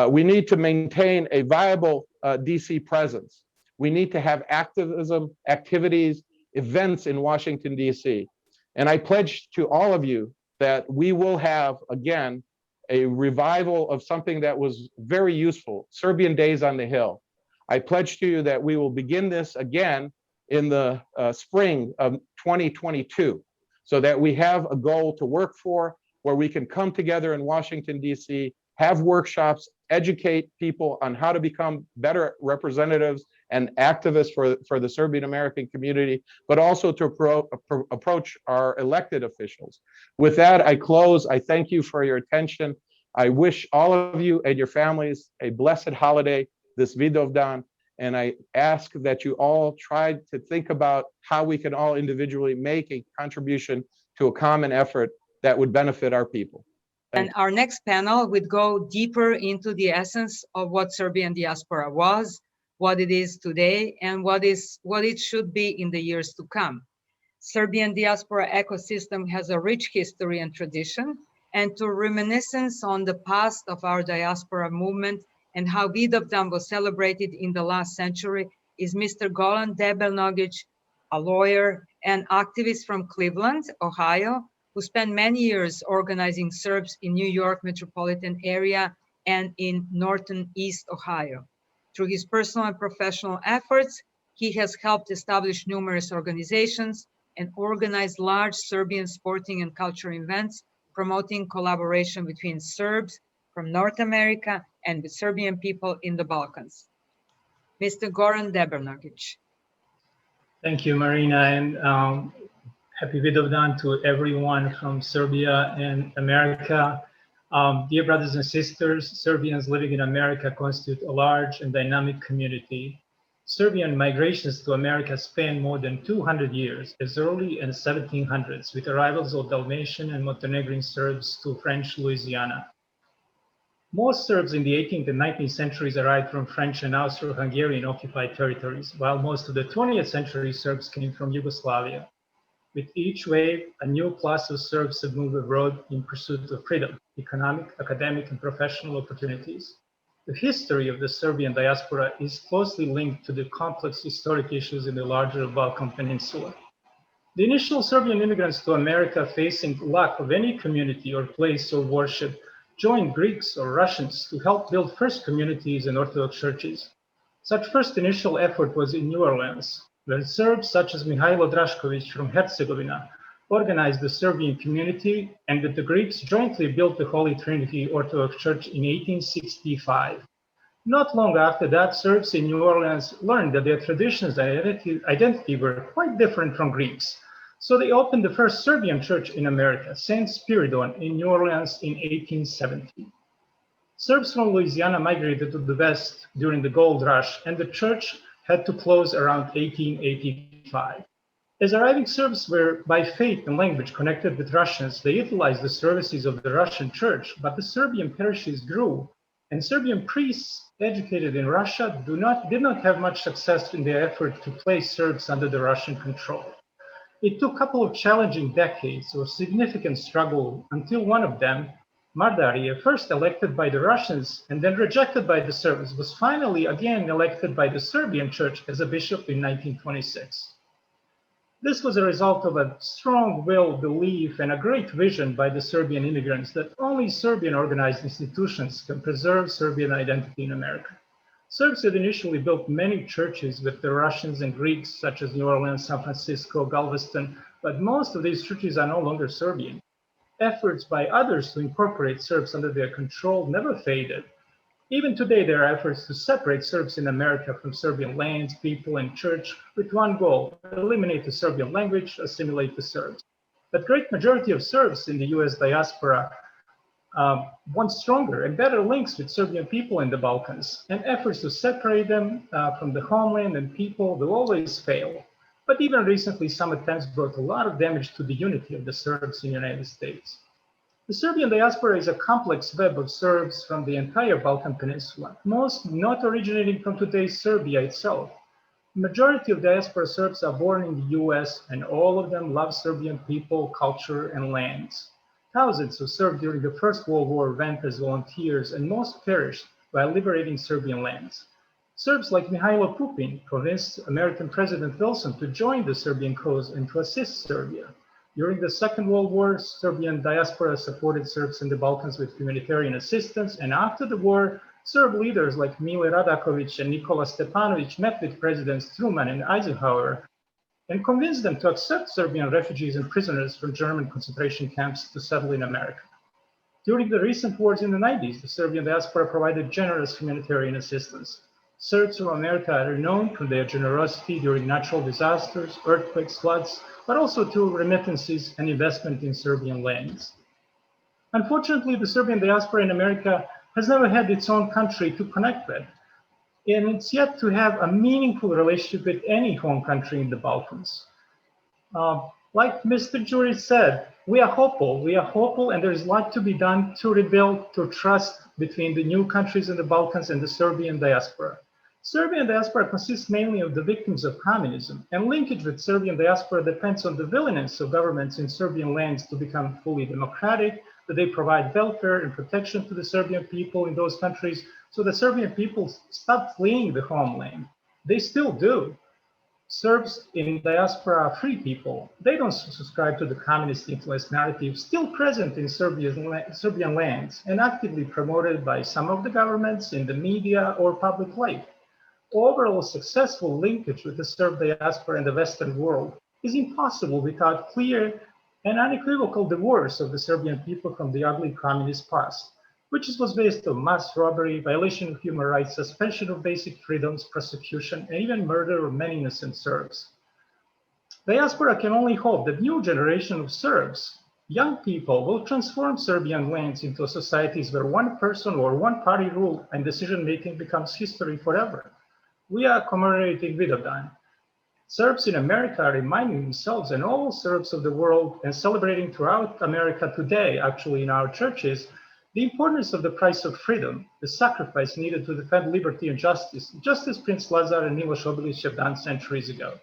We need to maintain a viable DC presence. We need to have activism, activities, events in Washington, DC. And I pledge to all of you that we will have, again, a revival of something that was very useful, Serbian Days on the Hill. I pledge to you that we will begin this again in the spring of 2022, so that we have a goal to work for, where we can come together in Washington, D.C., have workshops, educate people on how to become better representatives and activists for the Serbian American community, but also to approach our elected officials. With that, I close. I thank you for your attention. I wish all of you and your families a blessed holiday, this Vidovdan, and I ask that you all try to think about how we can all individually make a contribution to a common effort that would benefit our people. And our next panel would go deeper into the essence of what Serbian diaspora was, what it is today, and what it should be in the years to come. Serbian diaspora ecosystem has a rich history and tradition, and to reminiscence on the past of our diaspora movement and how Vidovdan was celebrated in the last century is Mr. Goran Debelnogic, a lawyer and activist from Cleveland, Ohio, who spent many years organizing Serbs in New York metropolitan area and in northern East Ohio. Through his personal and professional efforts, he has helped establish numerous organizations and organized large Serbian sporting and cultural events, promoting collaboration between Serbs from North America and with Serbian people in the Balkans. Mr. Goran Debelnogic. Thank you, Marina, and happy Vidovdan to everyone from Serbia and America. Dear brothers and sisters, Serbians living in America constitute a large and dynamic community. Serbian migrations to America span more than 200 years, as early as 1700s, with arrivals of Dalmatian and Montenegrin Serbs to French Louisiana. Most Serbs in the 18th and 19th centuries arrived from French and Austro-Hungarian occupied territories, while most of the 20th century Serbs came from Yugoslavia. With each wave, a new class of Serbs have moved abroad in pursuit of freedom, economic, academic, and professional opportunities. The history of the Serbian diaspora is closely linked to the complex historic issues in the larger Balkan Peninsula. The initial Serbian immigrants to America, facing lack of any community or place of worship, joined Greeks or Russians to help build first communities and Orthodox churches. Such first initial effort was in New Orleans, where Serbs such as Mihailo Drašković from Herzegovina organized the Serbian community, and with the Greeks jointly built the Holy Trinity Orthodox Church in 1865. Not long after that, Serbs in New Orleans learned that their traditions and identity were quite different from Greeks. So they opened the first Serbian church in America, St. Spiridon in New Orleans in 1870. Serbs from Louisiana migrated to the west during the gold rush, and the church had to close around 1885. As arriving Serbs were by faith and language connected with Russians, they utilized the services of the Russian church, but the Serbian parishes grew, and Serbian priests educated in Russia did not have much success in their effort to place Serbs under the Russian control. It took a couple of challenging decades of significant struggle until one of them, Mardarije, first elected by the Russians and then rejected by the Serbs, was finally again elected by the Serbian church as a bishop in 1926. This was a result of a strong will, belief, and a great vision by the Serbian immigrants that only Serbian organized institutions can preserve Serbian identity in America. Serbs had initially built many churches with the Russians and Greeks, such as New Orleans, San Francisco, Galveston, but most of these churches are no longer Serbian. Efforts by others to incorporate Serbs under their control never faded. Even today, there are efforts to separate Serbs in America from Serbian lands, people, and church with one goal: eliminate the Serbian language, assimilate the Serbs. But great majority of Serbs in the US diaspora want stronger and better links with Serbian people in the Balkans, and efforts to separate them from the homeland and people will always fail. But even recently, some attempts brought a lot of damage to the unity of the Serbs in the United States. The Serbian diaspora is a complex web of Serbs from the entire Balkan Peninsula, most not originating from today's Serbia itself. The majority of diaspora Serbs are born in the US, and all of them love Serbian people, culture, and lands. Thousands who served during the First World War went as volunteers, and most perished while liberating Serbian lands. Serbs like Mihailo Pupin convinced American President Wilson to join the Serbian cause and to assist Serbia. During the Second World War, Serbian diaspora supported Serbs in the Balkans with humanitarian assistance, and after the war, Serb leaders like Mile Radakovic and Nikola Stepanovic met with Presidents Truman and Eisenhower and convinced them to accept Serbian refugees and prisoners from German concentration camps to settle in America. During the recent wars in the 90s, the Serbian diaspora provided generous humanitarian assistance. Serbs from America are known for their generosity during natural disasters, earthquakes, floods, but also through remittances and investment in Serbian lands. Unfortunately, the Serbian diaspora in America has never had its own country to connect with, and it's yet to have a meaningful relationship with any home country in the Balkans. Like Mr. Jury said, we are hopeful, and there is a lot to be done to rebuild to trust between the new countries in the Balkans and the Serbian diaspora. Serbian diaspora consists mainly of the victims of communism, and linkage with Serbian diaspora depends on the willingness of governments in Serbian lands to become fully democratic, that they provide welfare and protection to the Serbian people in those countries, so the Serbian people stop fleeing the homeland. They still do. Serbs in diaspora are free people. They don't subscribe to the communist influence narrative still present in Serbian lands and actively promoted by some of the governments in the media or public life. Overall successful linkage with the Serb diaspora in the Western world is impossible without clear and unequivocal divorce of the Serbian people from the ugly communist past, which was based on mass robbery, violation of human rights, suspension of basic freedoms, prosecution, and even murder of many innocent Serbs. Diaspora can only hope that new generation of Serbs, young people, will transform Serbian lands into societies where one person or one party rule and decision-making becomes history forever. We are commemorating Vidovdan. Serbs in America are reminding themselves and all Serbs of the world and celebrating throughout America today, actually in our churches, the importance of the price of freedom, the sacrifice needed to defend liberty and justice, just as Prince Lazar and Miloš Obilić have done centuries ago.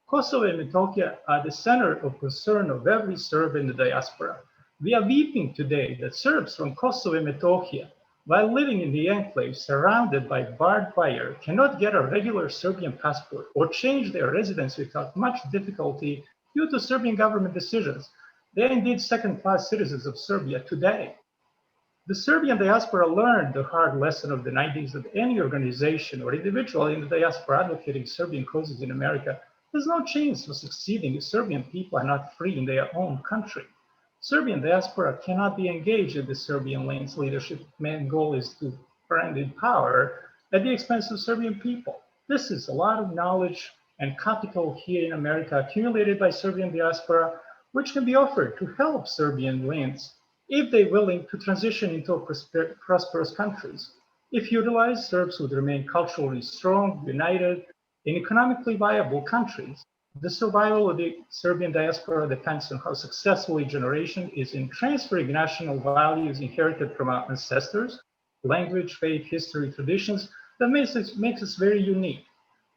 Kosovo and Metohija are the center of concern of every Serb in the diaspora. We are weeping today that Serbs from Kosovo and Metohija, while living in the enclave surrounded by barbed wire, cannot get a regular Serbian passport or change their residence without much difficulty due to Serbian government decisions. They are indeed second-class citizens of Serbia today. The Serbian diaspora learned the hard lesson of the 90s that any organization or individual in the diaspora advocating Serbian causes in America has no chance of succeeding if Serbian people are not free in their own country. Serbian diaspora cannot be engaged in the Serbian lands leadership. Main goal is to find in power at the expense of Serbian people. This is a lot of knowledge and capital here in America accumulated by Serbian diaspora, which can be offered to help Serbian lands if they're willing to transition into prosperous countries. If utilized, Serbs would remain culturally strong, united, in economically viable countries. The survival of the Serbian diaspora depends on how successful a generation is in transferring national values inherited from our ancestors, language, faith, history, traditions that makes us very unique.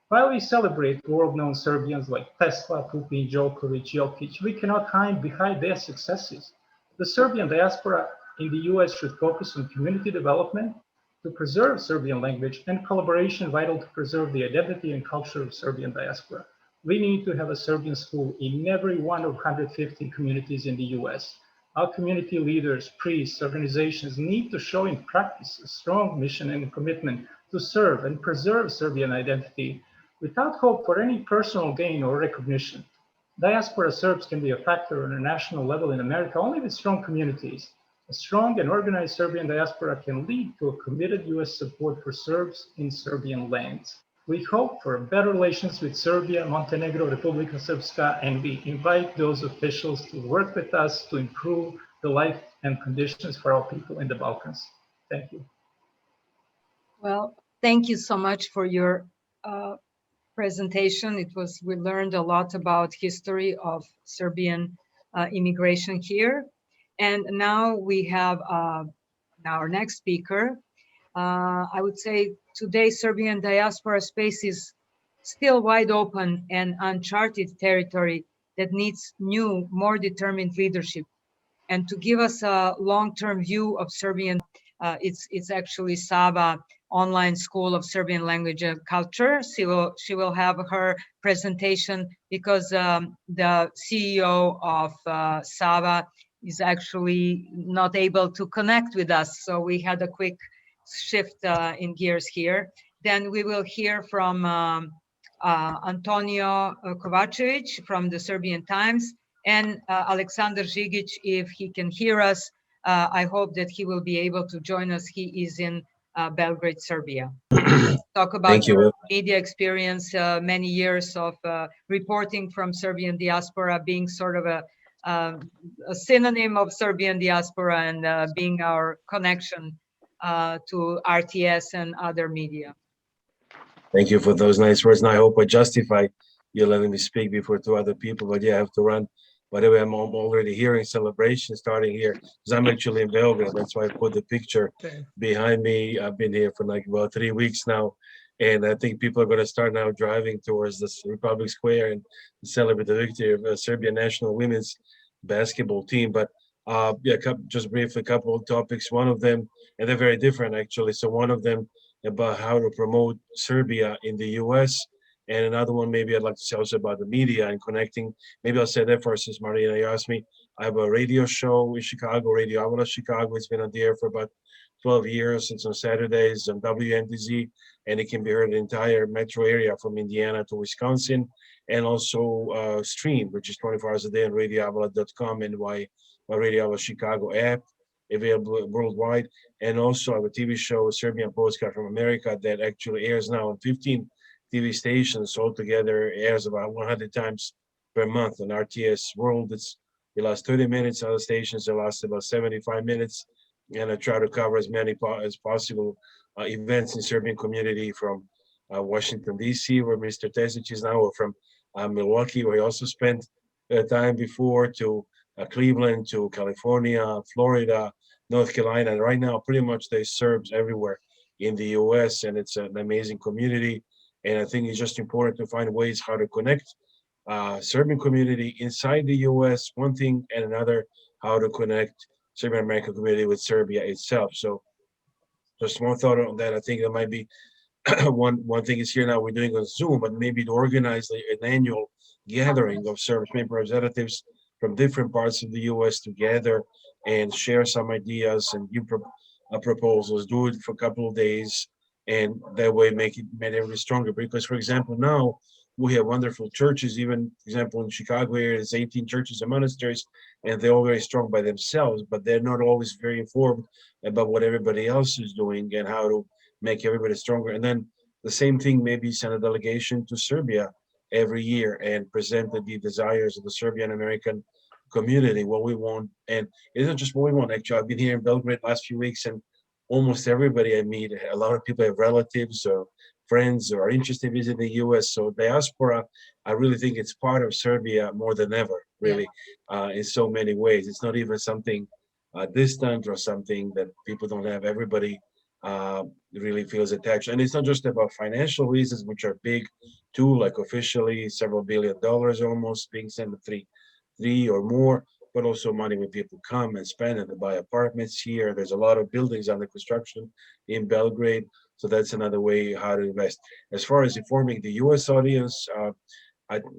While we celebrate world-known Serbians like Tesla, Putin, Djokovic, Jokic, we cannot hide behind their successes. The Serbian diaspora in the US should focus on community development to preserve Serbian language and collaboration vital to preserve the identity and culture of Serbian diaspora. We need to have a Serbian school in every one of 150 communities in the US. Our community leaders, priests, organizations need to show in practice a strong mission and commitment to serve and preserve Serbian identity without hope for any personal gain or recognition. Diaspora Serbs can be a factor on a national level in America only with strong communities. A strong and organized Serbian diaspora can lead to a committed US support for Serbs in Serbian lands. We hope for better relations with Serbia, Montenegro, Republika Srpska, and we invite those officials to work with us to improve the life and conditions for our people in the Balkans. Thank you. Well, thank you so much for your presentation. We learned a lot about history of Serbian immigration here. And now we have our next speaker. I would say today Serbian diaspora space is still wide open and uncharted territory that needs new, more determined leadership. And to give us a long-term view of Serbian, it's actually Sava Online School of Serbian Language and Culture. She will have her presentation because the CEO of Sava is actually not able to connect with us. So we had a quick shift in gears here. Then we will hear from Antonio Kovacevic from the Serbian Times, and Aleksandar Žigić, if he can hear us. I hope that he will be able to join us. He is in Belgrade, Serbia. Talk about your media experience, many years of reporting from Serbian diaspora, being sort of a synonym of Serbian diaspora, and being our connection to RTS and other media. Thank you for those nice words, and I hope I justify you letting me speak before two other people, but yeah, I have to run. By the way, I'm already hearing celebration starting here, because I'm actually in Belgrade. That's why I put the picture behind me. I've been here for like about 3 weeks now, and I think people are going to start now driving towards this Republic Square and celebrate the victory of the Serbian national women's basketball team. But yeah, just briefly, a couple of topics. One of them, and they're very different actually. So one of them about how to promote Serbia in the US, and another one maybe I'd like to say also about the media and connecting. Maybe I'll say that first, since Marina, you asked me. I have a radio show in Chicago, Radio Avala Chicago. It's been on the air for about 12 years. It's on Saturdays on WNTZ, and it can be heard in the entire metro area from Indiana to Wisconsin, and also stream, which is 24 hours a day on radioavala.com and my Radio Avala Chicago app, available worldwide. And also I have a TV show, Serbian Postcard from America, that actually airs now on 15 TV stations altogether, airs about 100 times per month on RTS World. It lasts 30 minutes. Other stations, it lasts about 75 minutes. And I try to cover as many as possible events in Serbian community, from Washington, D.C., where Mr. Terzic is now, or from Milwaukee, where he also spent time before, to Cleveland, to California, Florida, North Carolina. And right now, pretty much there's Serbs everywhere in the US, and it's an amazing community. And I think it's just important to find ways how to connect Serbian community inside the US, one thing, and another, how to connect Serbian American community with Serbia itself. So just one thought on that. I think that might be one thing is here now we're doing on Zoom, but maybe to organize an annual gathering of Serbian representatives from different parts of the US together and share some ideas and give proposals, do it for a couple of days, and that way make everybody stronger. Because, for example, now we have wonderful churches, even, for example, in Chicago area, there's 18 churches and monasteries, and they're all very strong by themselves, but they're not always very informed about what everybody else is doing and how to make everybody stronger. And then the same thing, maybe send a delegation to Serbia every year and present the desires of the Serbian American community, what we want. And it isn't just what we want. Actually, I've been here in Belgrade last few weeks, and almost everybody I meet, a lot of people have relatives or friends or are interested in visiting the US. So diaspora, I really think it's part of Serbia more than ever, really, in so many ways. It's not even something distant or something that people don't have. Everybody really feels attached. And it's not just about financial reasons, which are big too, like officially several $1 billion almost being sent to three or more, but also money when people come and spend and they buy apartments here. There's a lot of buildings under construction in Belgrade. So that's another way how to invest. As far as informing the US audience,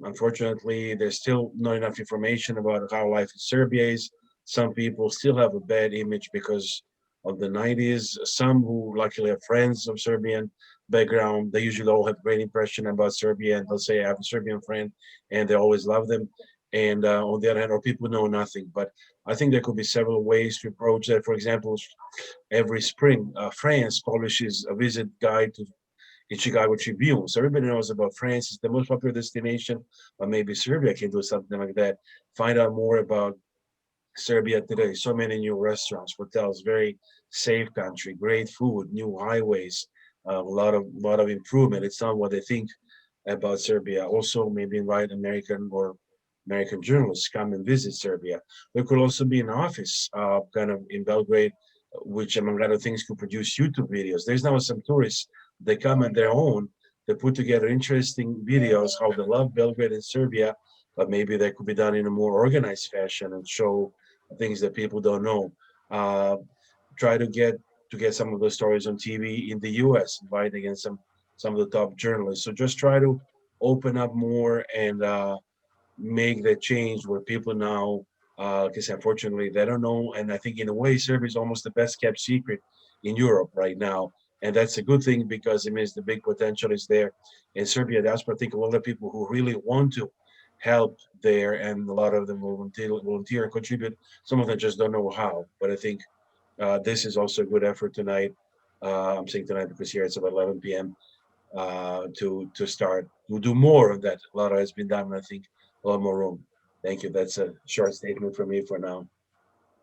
unfortunately, there's still not enough information about how life in Serbia is. Some people still have a bad image because of the 90s. Some who luckily have friends of Serbian background, they usually all have great impression about Serbia, and they'll say, I have a Serbian friend, and they always love them. And on the other hand, or people know nothing. But I think there could be several ways to approach that. For example, every spring, France publishes a visit guide in Chicago Tribune. So everybody knows about France. It's the most popular destination, but maybe Serbia can do something like that. Find out more about Serbia today. So many new restaurants, hotels, very safe country, great food, new highways, a lot of improvement. It's not what they think about Serbia. Also, maybe invite American journalists come and visit Serbia. There could also be an office kind of in Belgrade, which among other things could produce YouTube videos. There's now some tourists, they come on their own, they put together interesting videos, how they love Belgrade and Serbia, but maybe that could be done in a more organized fashion and show things that people don't know. Try to get some of those stories on TV in the US, inviting in some of the top journalists. So just try to open up more and make that change where people now, because unfortunately they don't know. And I think in a way, Serbia is almost the best kept secret in Europe right now. And that's a good thing because it means the big potential is there in Serbia diaspora. I think a lot of people who really want to help there, and a lot of them will volunteer and contribute. Some of them just don't know how. But I think this is also a good effort tonight. I'm saying tonight because here it's about 11 p.m. To start. We'll do more of that. A lot has been done, and I think a lot more room. Thank you. That's a short statement from me for now.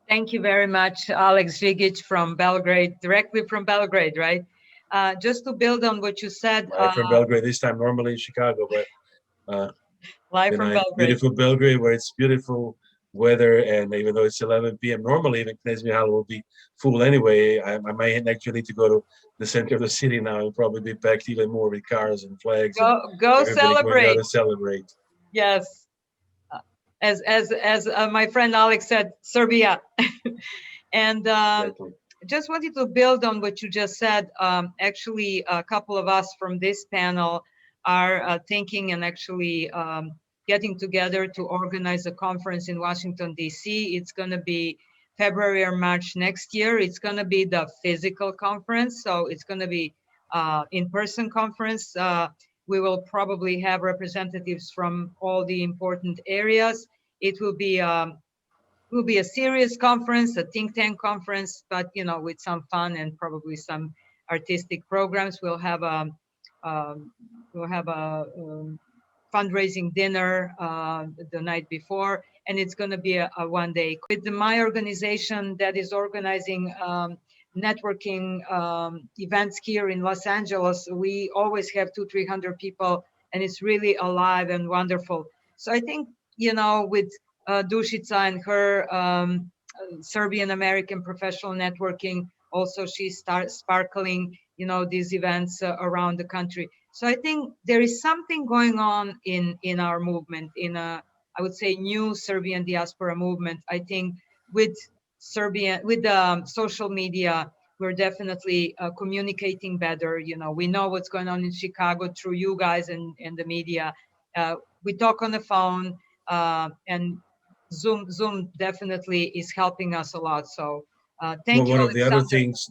Thank you very much, Alex Žigić from Belgrade, directly from Belgrade, right? Just to build on what you said. From Belgrade this time, normally in Chicago, but live from Belgrade. Beautiful Belgrade, where it's beautiful weather, and even though it's 11 p.m. normally, even Knez Mihajlo will be full anyway. I might actually need to go to the center of the city now and probably be packed even more with cars and flags. Go celebrate. Going out to celebrate. Yes. As my friend Alex said, Serbia. And Exactly. just wanted to build on what you just said. Actually, a couple of us from this panel are thinking and actually getting together to organize a conference in Washington, D.C. It's going to be February or March next year. It's going to be the physical conference. So it's going to be in-person conference. We will probably have representatives from all the important areas. It will be a serious conference, a think tank conference, but with some fun and probably some artistic programs. We'll have a fundraising dinner the night before, and it's going to be a one-day. With my organization that is organizing networking events here in Los Angeles, we always have 200-300 people, and it's really alive and wonderful. So I think, with Dušica and her Serbian American professional networking, also she starts sparkling, these events around the country. So I think there is something going on in our movement, in I would say, new Serbian diaspora movement. I think with social media, we're definitely communicating better. We know what's going on in Chicago through you guys and the media. We talk on the phone, and Zoom definitely is helping us a lot. So thank you, One of the other Alexander. things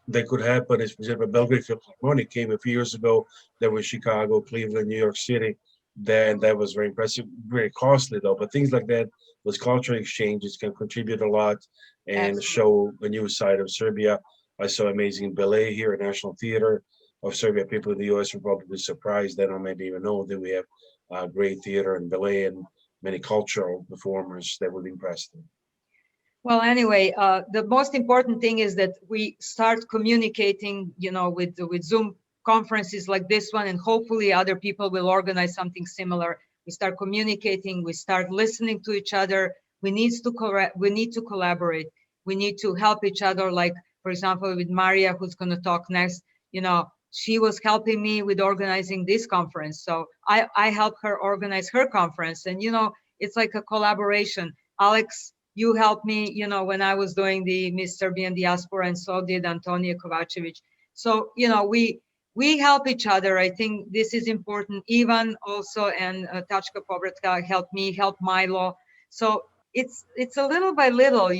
that could happen is, for example, Belgrade Philharmonic came a few years ago. There was Chicago, Cleveland, New York City. That was very impressive, very costly though. But things like that, those cultural exchanges can contribute a lot and show a new side of Serbia. I saw amazing ballet here at National Theater of Serbia. People in the U.S. will probably be surprised. They don't maybe even know that we have great theater and ballet and many cultural performers that would impress them. Well, anyway, the most important thing is that we start communicating, with Zoom conferences like this one, and hopefully other people will organize something similar. We start communicating, we start listening to each other. We need to collaborate. We need to help each other. Like, for example, with Maria, who's going to talk next, she was helping me with organizing this conference. So I helped her organize her conference. And, it's like a collaboration. Alex, you helped me, when I was doing the Miss Serbian Diaspora, and so did Antonija Kovačević. So, we help each other. I think this is important. Ivan also, and Tačka Povratka helped me, help Milo. So it's a little by little,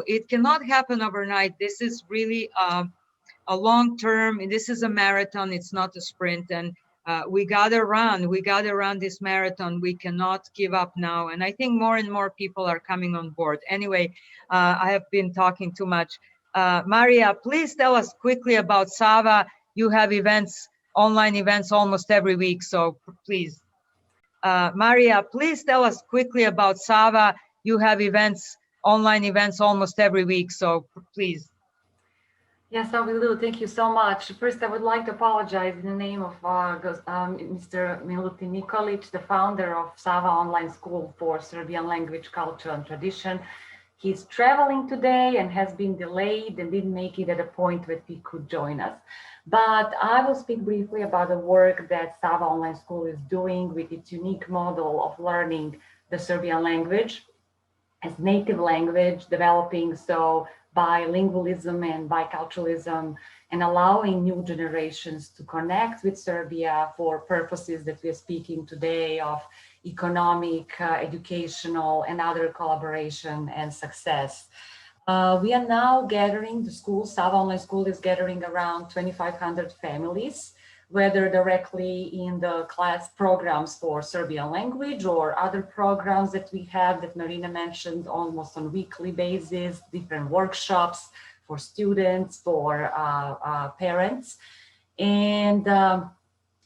it cannot happen overnight. This is really a long term, and this is a marathon. It's not a sprint. And we gotta run this marathon. We cannot give up now. And I think more and more people are coming on board. Anyway, I have been talking too much. Maria, please tell us quickly about Sava. You have online events almost every week. So please, Maria, please tell us quickly about Sava. You have online events almost every week. So please. Yes, I will do. Thank you so much. First, I would like to apologize in the name of Mr. Milutin Nikolic, the founder of Sava Online School for Serbian Language, Culture, and Tradition. He's traveling today and has been delayed and didn't make it at a point where he could join us. But I will speak briefly about the work that Sava Online School is doing with its unique model of learning the Serbian language as native language, developing bilingualism and biculturalism, and allowing new generations to connect with Serbia for purposes that we're speaking today of economic, educational, and other collaboration and success. We are now gathering, the school, Sava Online School is gathering around 2,500 families, whether directly in the class programs for Serbian language or other programs that we have that Marina mentioned almost on weekly basis, different workshops for students, for parents, and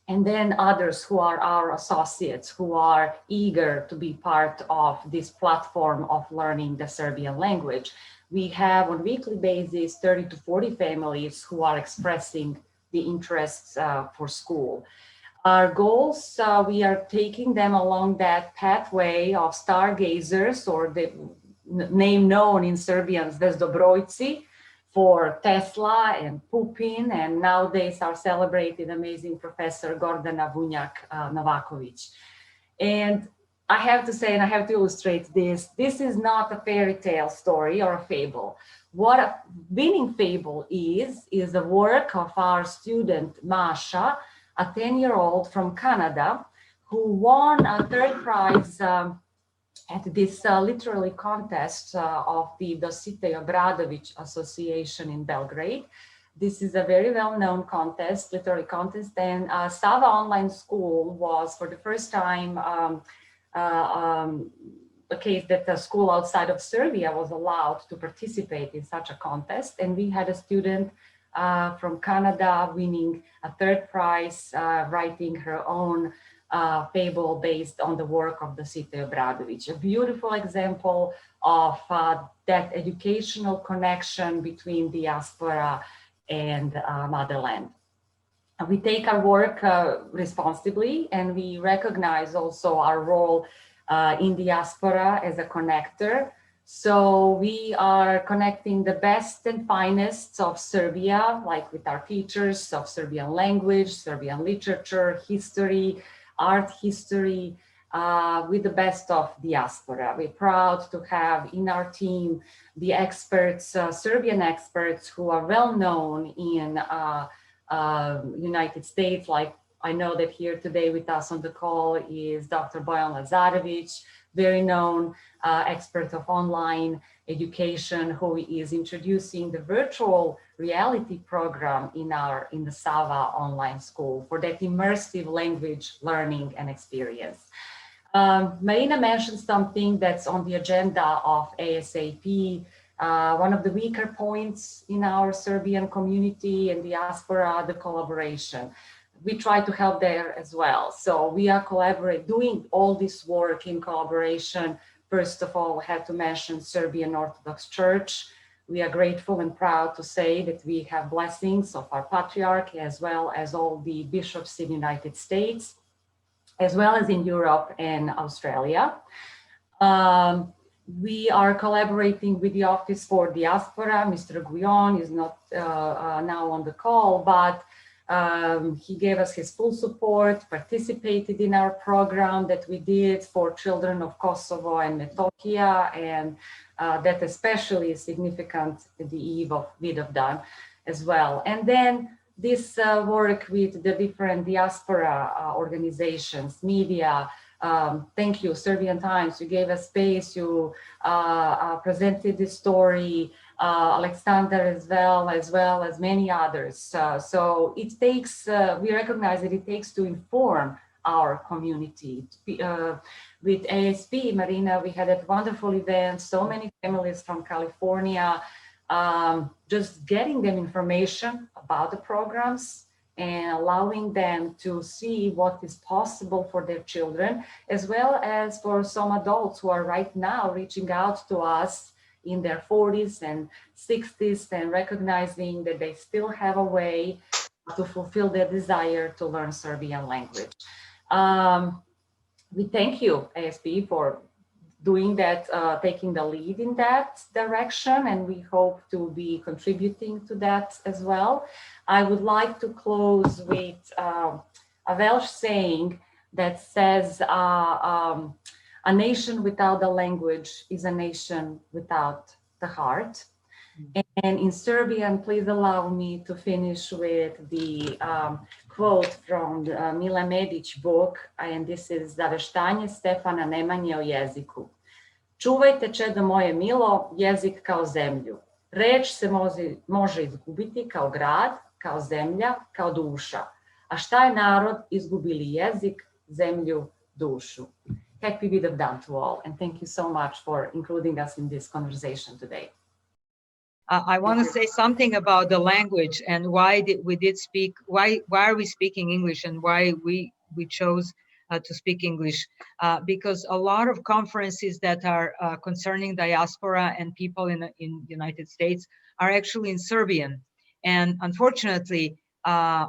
then others who are our associates who are eager to be part of this platform of learning the Serbian language. We have on weekly basis 30 to 40 families who are expressing the interests for school. Our goals, we are taking them along that pathway of stargazers, or the name known in Serbian Zvezdobrojci, for Tesla and Pupin, and nowadays our celebrated amazing professor Gordana Vunjak-Novakovic. And I have to say, and I have to illustrate this, this is not a fairy tale story or a fable. What a winning fable is the work of our student Masha, a 10-year-old from Canada, who won a third prize at this literary contest of the Dositej Obradović Association in Belgrade. This is a very well-known contest, literary contest, and Sava Online School was for the first time a case that a school outside of Serbia was allowed to participate in such a contest. And we had a student from Canada winning a third prize, writing her own fable based on the work of Dositej Obradović. A beautiful example of that educational connection between diaspora and motherland. We take our work responsibly, and we recognize also our role in diaspora as a connector. So we are connecting the best and finest of Serbia, like with our teachers of Serbian language, Serbian literature, history, art history, with the best of diaspora. We're proud to have in our team the experts, Serbian experts who are well known in United States. Like I know that here today with us on the call is Dr. Bojan Lazarevic, very known expert of online education, who is introducing the virtual reality program in the Sava Online School for that immersive language learning and experience. Marina mentioned something that's on the agenda of ASAP. One of the weaker points in our Serbian community and diaspora, the collaboration. We try to help there as well. So we are doing all this work in collaboration. First of all, I have to mention Serbian Orthodox Church. We are grateful and proud to say that we have blessings of our patriarch, as well as all the bishops in the United States, as well as in Europe and Australia. We are collaborating with the Office for Diaspora. Mr. Guyon is not now on the call, but he gave us his full support, participated in our program that we did for children of Kosovo and Metohija, and that especially is significant at the eve of Vidovdan as well. And then this work with the different diaspora organizations, media. Thank you, Serbian Times, you gave us space, you presented this story, Alexander as well as many others. So it takes, we recognize that it takes to inform our community. With ASP, Marina, we had a wonderful event, so many families from California, just getting them information about the programs and allowing them to see what is possible for their children, as well as for some adults who are right now reaching out to us in their 40s and 60s and recognizing that they still have a way to fulfill their desire to learn Serbian language. We thank you, ASP, for doing that, taking the lead in that direction, and we hope to be contributing to that as well. I would like to close with a Welsh saying that says, a nation without the language is a nation without the heart. And in Serbian, please allow me to finish with the quote from the Mile Medić book, and this is Zaveštanje Stefana Nemanje o jeziku. Čuvajte, čedo moje milo, jezik kao zemlju. Reč se može izgubiti kao grad, kao zemlja, kao duša. A šta je narod? Izgubili jezik, zemlju, dušu. Happy Vidovdan to all, and thank you so much for including us in this conversation today. I want to say something about the language and why are we speaking English and why we chose to speak English, because a lot of conferences that are concerning diaspora and people in United States are actually in Serbian, and unfortunately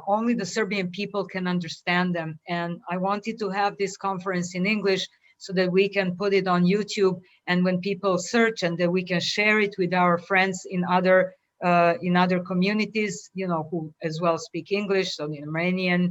only the Serbian people can understand them. And I wanted to have this conference in English so that we can put it on YouTube, and when people search, and that we can share it with our friends in other communities, you know, who as well speak English, so the Armenian,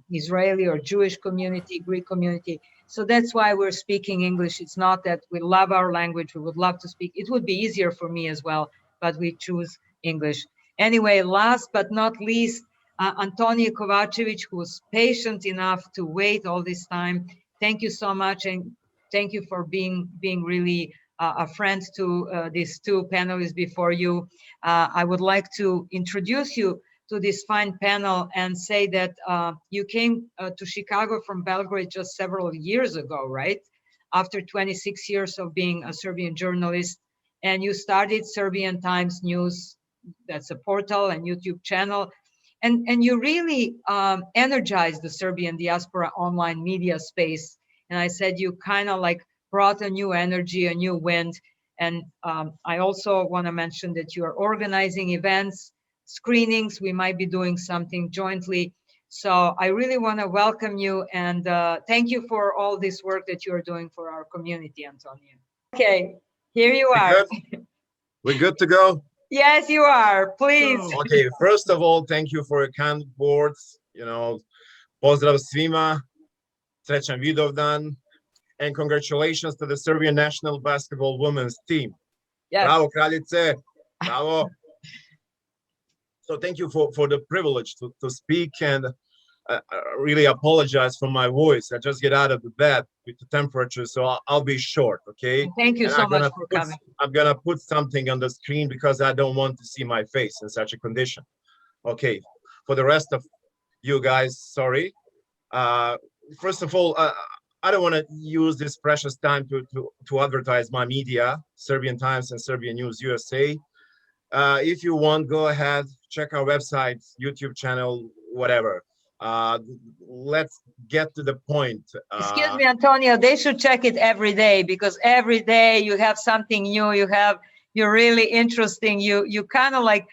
Israeli or Jewish community, Greek community. So that's why we're speaking English. It's not that we love our language, we would love to speak. It would be easier for me as well, but we choose English. Anyway, last but not least, Antonija Kovačević, who was patient enough to wait all this time. Thank you so much, and thank you for being really a friend to these two panelists before you. I would like to introduce you to this fine panel and say that you came to Chicago from Belgrade just several years ago, right? After 26 years of being a Serbian journalist, and you started Serbian Times News, that's a portal and YouTube channel. And you really energized the Serbian diaspora online media space. And I said you kind of like brought a new energy, a new wind. And I also want to mention that you are organizing events, screenings. We might be doing something jointly. So I really want to welcome you and thank you for all this work that you are doing for our community, Antonija. Okay, here you are. We're good to go? Yes, you are. Please. Okay, first of all, thank you for your kind words. You know, pozdrav svima, srećan Vidovdan, and congratulations to the Serbian national basketball women's team. Yes. Bravo, kraljice. Bravo. So thank you for the privilege to speak, and I really apologize for my voice. I just get out of the bed with the temperature, so I'll be short, okay? Thank you so much for coming. I'm gonna put something on the screen because I don't want to see my face in such a condition. Okay, for the rest of you guys, sorry. First of all, I don't want to use this precious time to advertise my media, Serbian Times and Serbian News USA. If you want, go ahead, check our website, YouTube channel, whatever. Let's get to the point. Excuse me, Antonio, they should check it every day, because every day you have something new, you're really interesting. You kind of like,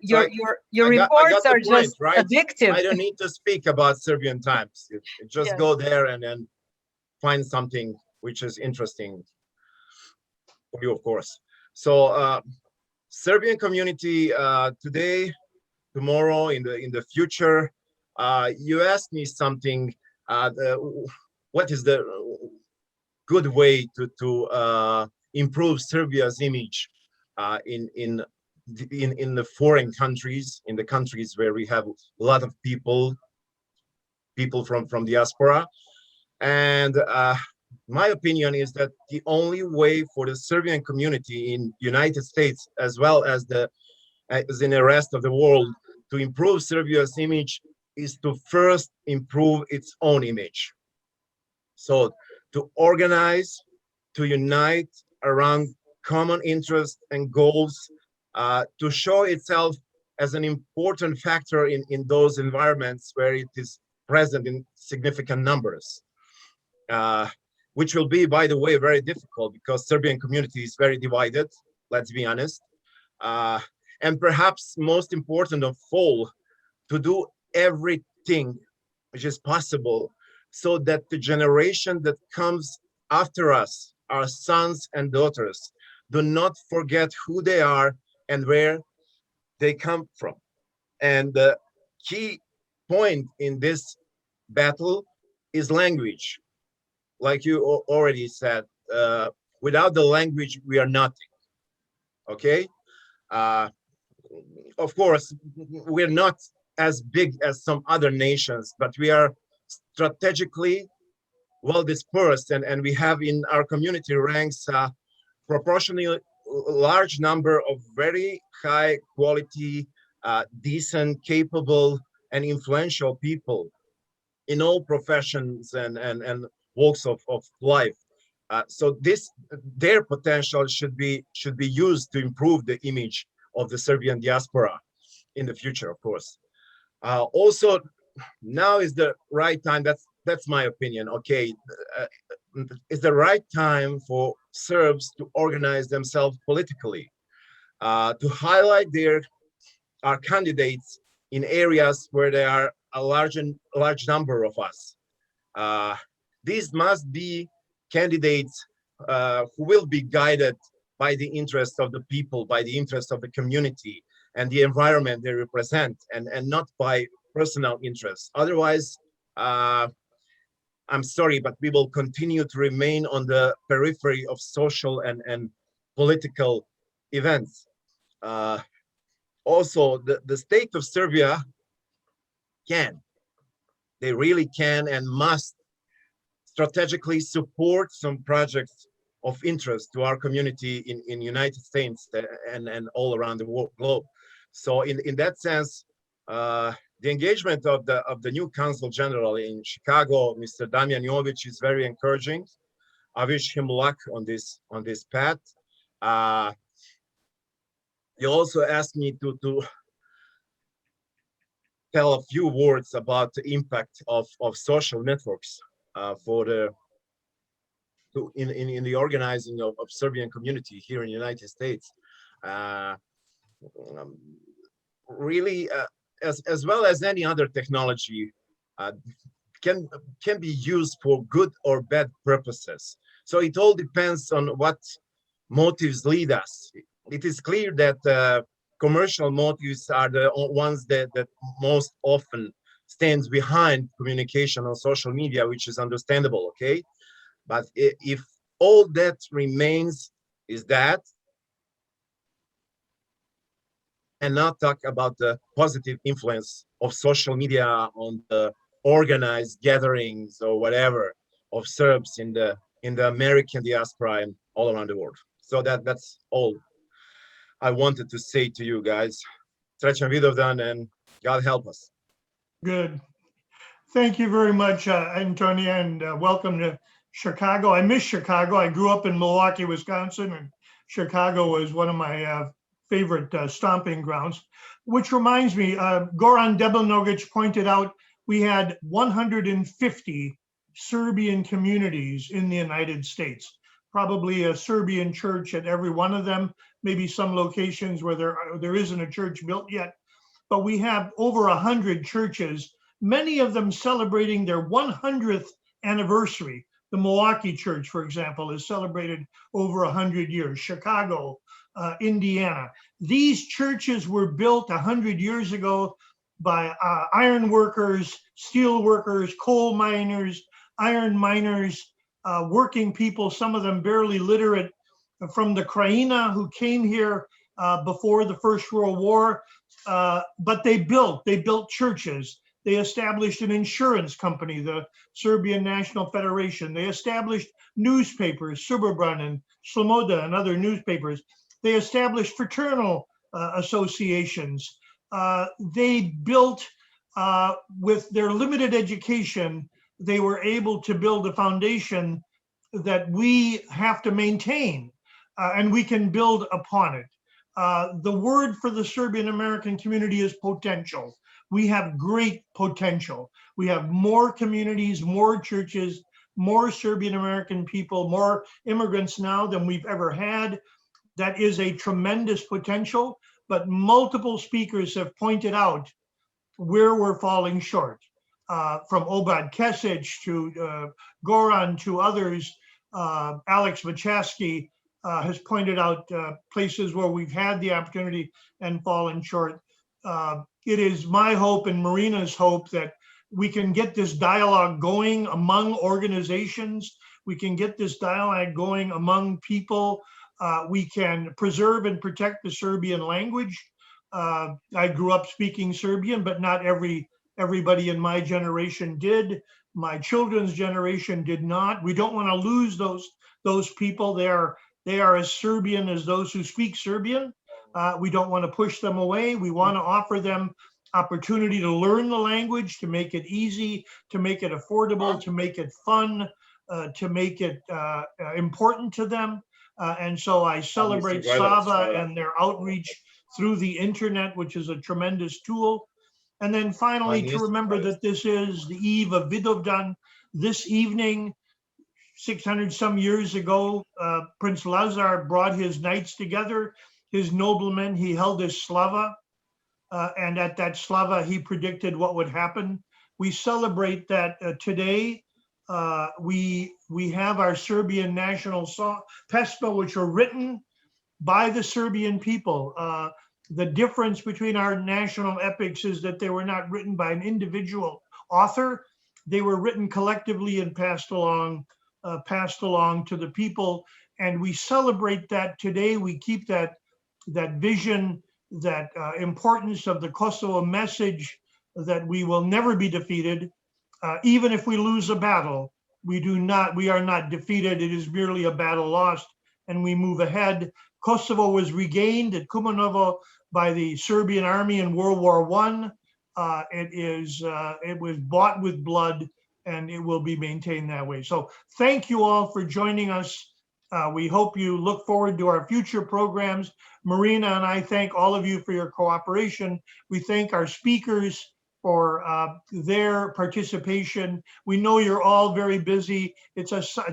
your reports are just addictive. I don't need to speak about Serbian Times. You just go there and then find something which is interesting for you, of course. So Serbian community today, tomorrow, in the future. You asked me something. What is the good way to improve Serbia's image in the foreign countries, in the countries where we have a lot of people from diaspora? And my opinion is that the only way for the Serbian community in United States, as well as in the rest of the world, to improve Serbia's image is to first improve its own image. So to organize, to unite around common interests and goals, to show itself as an important factor in those environments where it is present in significant numbers, which will be, by the way, very difficult because Serbian community is very divided, let's be honest. And perhaps most important of all, to do everything which is possible so that the generation that comes after us, our sons and daughters, do not forget who they are and where they come from. And the key point in this battle is language. Like you already said, without the language, we are nothing, okay? Of course, we're not as big as some other nations, but we are strategically well dispersed, and we have in our community ranks proportionally large number of very high quality, decent, capable, and influential people in all professions and walks of life. So their potential should be used to improve the image of the Serbian diaspora in the future, of course. Also, now is the right time. That's my opinion. Okay, it's the right time for Serbs to organize themselves politically, to highlight our candidates in areas where there are a large number of us. These must be candidates who will be guided by the interest of the people, by the interest of the community and the environment they represent, and not by personal interests. Otherwise, I'm sorry, but we will continue to remain on the periphery of social and political events. Also, the state of Serbia they really can and must strategically support some projects of interest to our community in United States and all around the globe. So in that sense, the engagement of the new Consul General in Chicago, Mr. Damian Jovic, is very encouraging. I wish him luck on this path. He also asked me to tell a few words about the impact of social networks in the organizing of Serbian community here in the United States. Really, as well as any other technology, can be used for good or bad purposes. So it all depends on what motives lead us. It is clear that commercial motives are the ones that most often stands behind communication on social media, which is understandable, okay? But if all that remains is that, and not talk about the positive influence of social media on the organized gatherings or whatever of Serbs in the American diaspora and all around the world. So that's all I wanted to say to you guys. Srećan Vidovdan, and God help us. Good. Thank you very much, Antonia, and welcome to Chicago. I miss Chicago. I grew up in Milwaukee, Wisconsin, and Chicago was one of my favorite stomping grounds, which reminds me, Goran Debelnogic pointed out we had 150 Serbian communities in the United States, probably a Serbian church at every one of them, maybe some locations where there isn't a church built yet, but we have over 100 churches, many of them celebrating their 100th anniversary. The Milwaukee Church, for example, is celebrated over 100 years. Chicago, Indiana. These churches were built 100 years ago by iron workers, steel workers, coal miners, iron miners, working people, some of them barely literate, from the Krajina, who came here before the First World War, but they built churches. They established an insurance company, the Serbian National Federation. They established newspapers, Srbobran and Sloboda and other newspapers. They established fraternal associations. They built, with their limited education, they were able to build a foundation that we have to maintain, and we can build upon it. The word for the Serbian American community is potential. We have great potential. We have more communities, more churches, more Serbian American people, more immigrants now than we've ever had. That is a tremendous potential, but multiple speakers have pointed out where we're falling short. From Obad Kesic to Goran to others, Alex Machaski has pointed out places where we've had the opportunity and fallen short. It is my hope and Marina's hope that we can get this dialogue going among organizations. We can get this dialogue going among people. We can preserve and protect the Serbian language. I grew up speaking Serbian, but not everybody in my generation did. My children's generation did not. We don't want to lose those people. They are as Serbian as those who speak Serbian. We don't want to push them away. We want to offer them opportunity to learn the language, to make it easy, to make it affordable, to make it fun, to make it important to them. And so I celebrate Sava and their outreach through the internet, which is a tremendous tool. And then finally, to remember that this is the eve of Vidovdan. This evening, 600 some years ago, Prince Lazar brought his knights together, his noblemen. He held his slava. And at that slava, he predicted what would happen. We celebrate that today. We have our Serbian national song, pesma, which are written by the Serbian people. The difference between our national epics is that they were not written by an individual author. They were written collectively and passed along to the people. And we celebrate that today. We keep that vision, that importance of the Kosovo message, that we will never be defeated. Even if we lose a battle, we are not defeated. It is merely a battle lost, and we move ahead. Kosovo was regained at Kumanovo by the Serbian army in World War I. It was bought with blood, and it will be maintained that way. So thank you all for joining us. We hope you look forward to our future programs. Marina and I thank all of you for your cooperation. We thank our speakers for their participation. We know you're all very busy. It's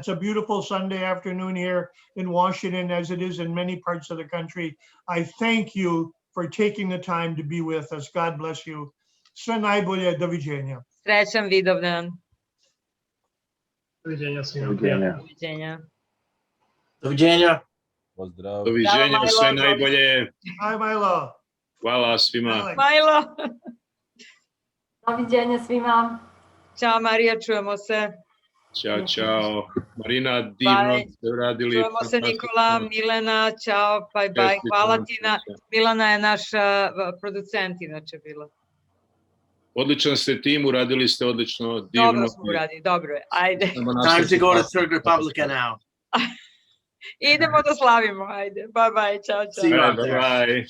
a beautiful Sunday afternoon here in Washington, as it is in many parts of the country. I thank you for taking the time to be with us. God bless you. Sve najbolje, doviđenja. Srećan Vidovdan. Doviđenja svima. Doviđenja. Doviđenja. Pozdrav. Doviđenja, sve najbolje. Hi, Milo. Hvala svima. Milo. Doviđenja svima. Ćao Marija, čujemo se. Ćao. Marina, divno ste radili. Čujemo se Nikola, Milena, ćao, bye. Hvala ti. Milana je naša producent inače bila. Odličan ste tim, uradili ste odlično, divno. Dobro smo uradili, dobro je, ajde. Time to go to Third Republica now. Idemo da slavimo, ajde, bye, čao. Bye.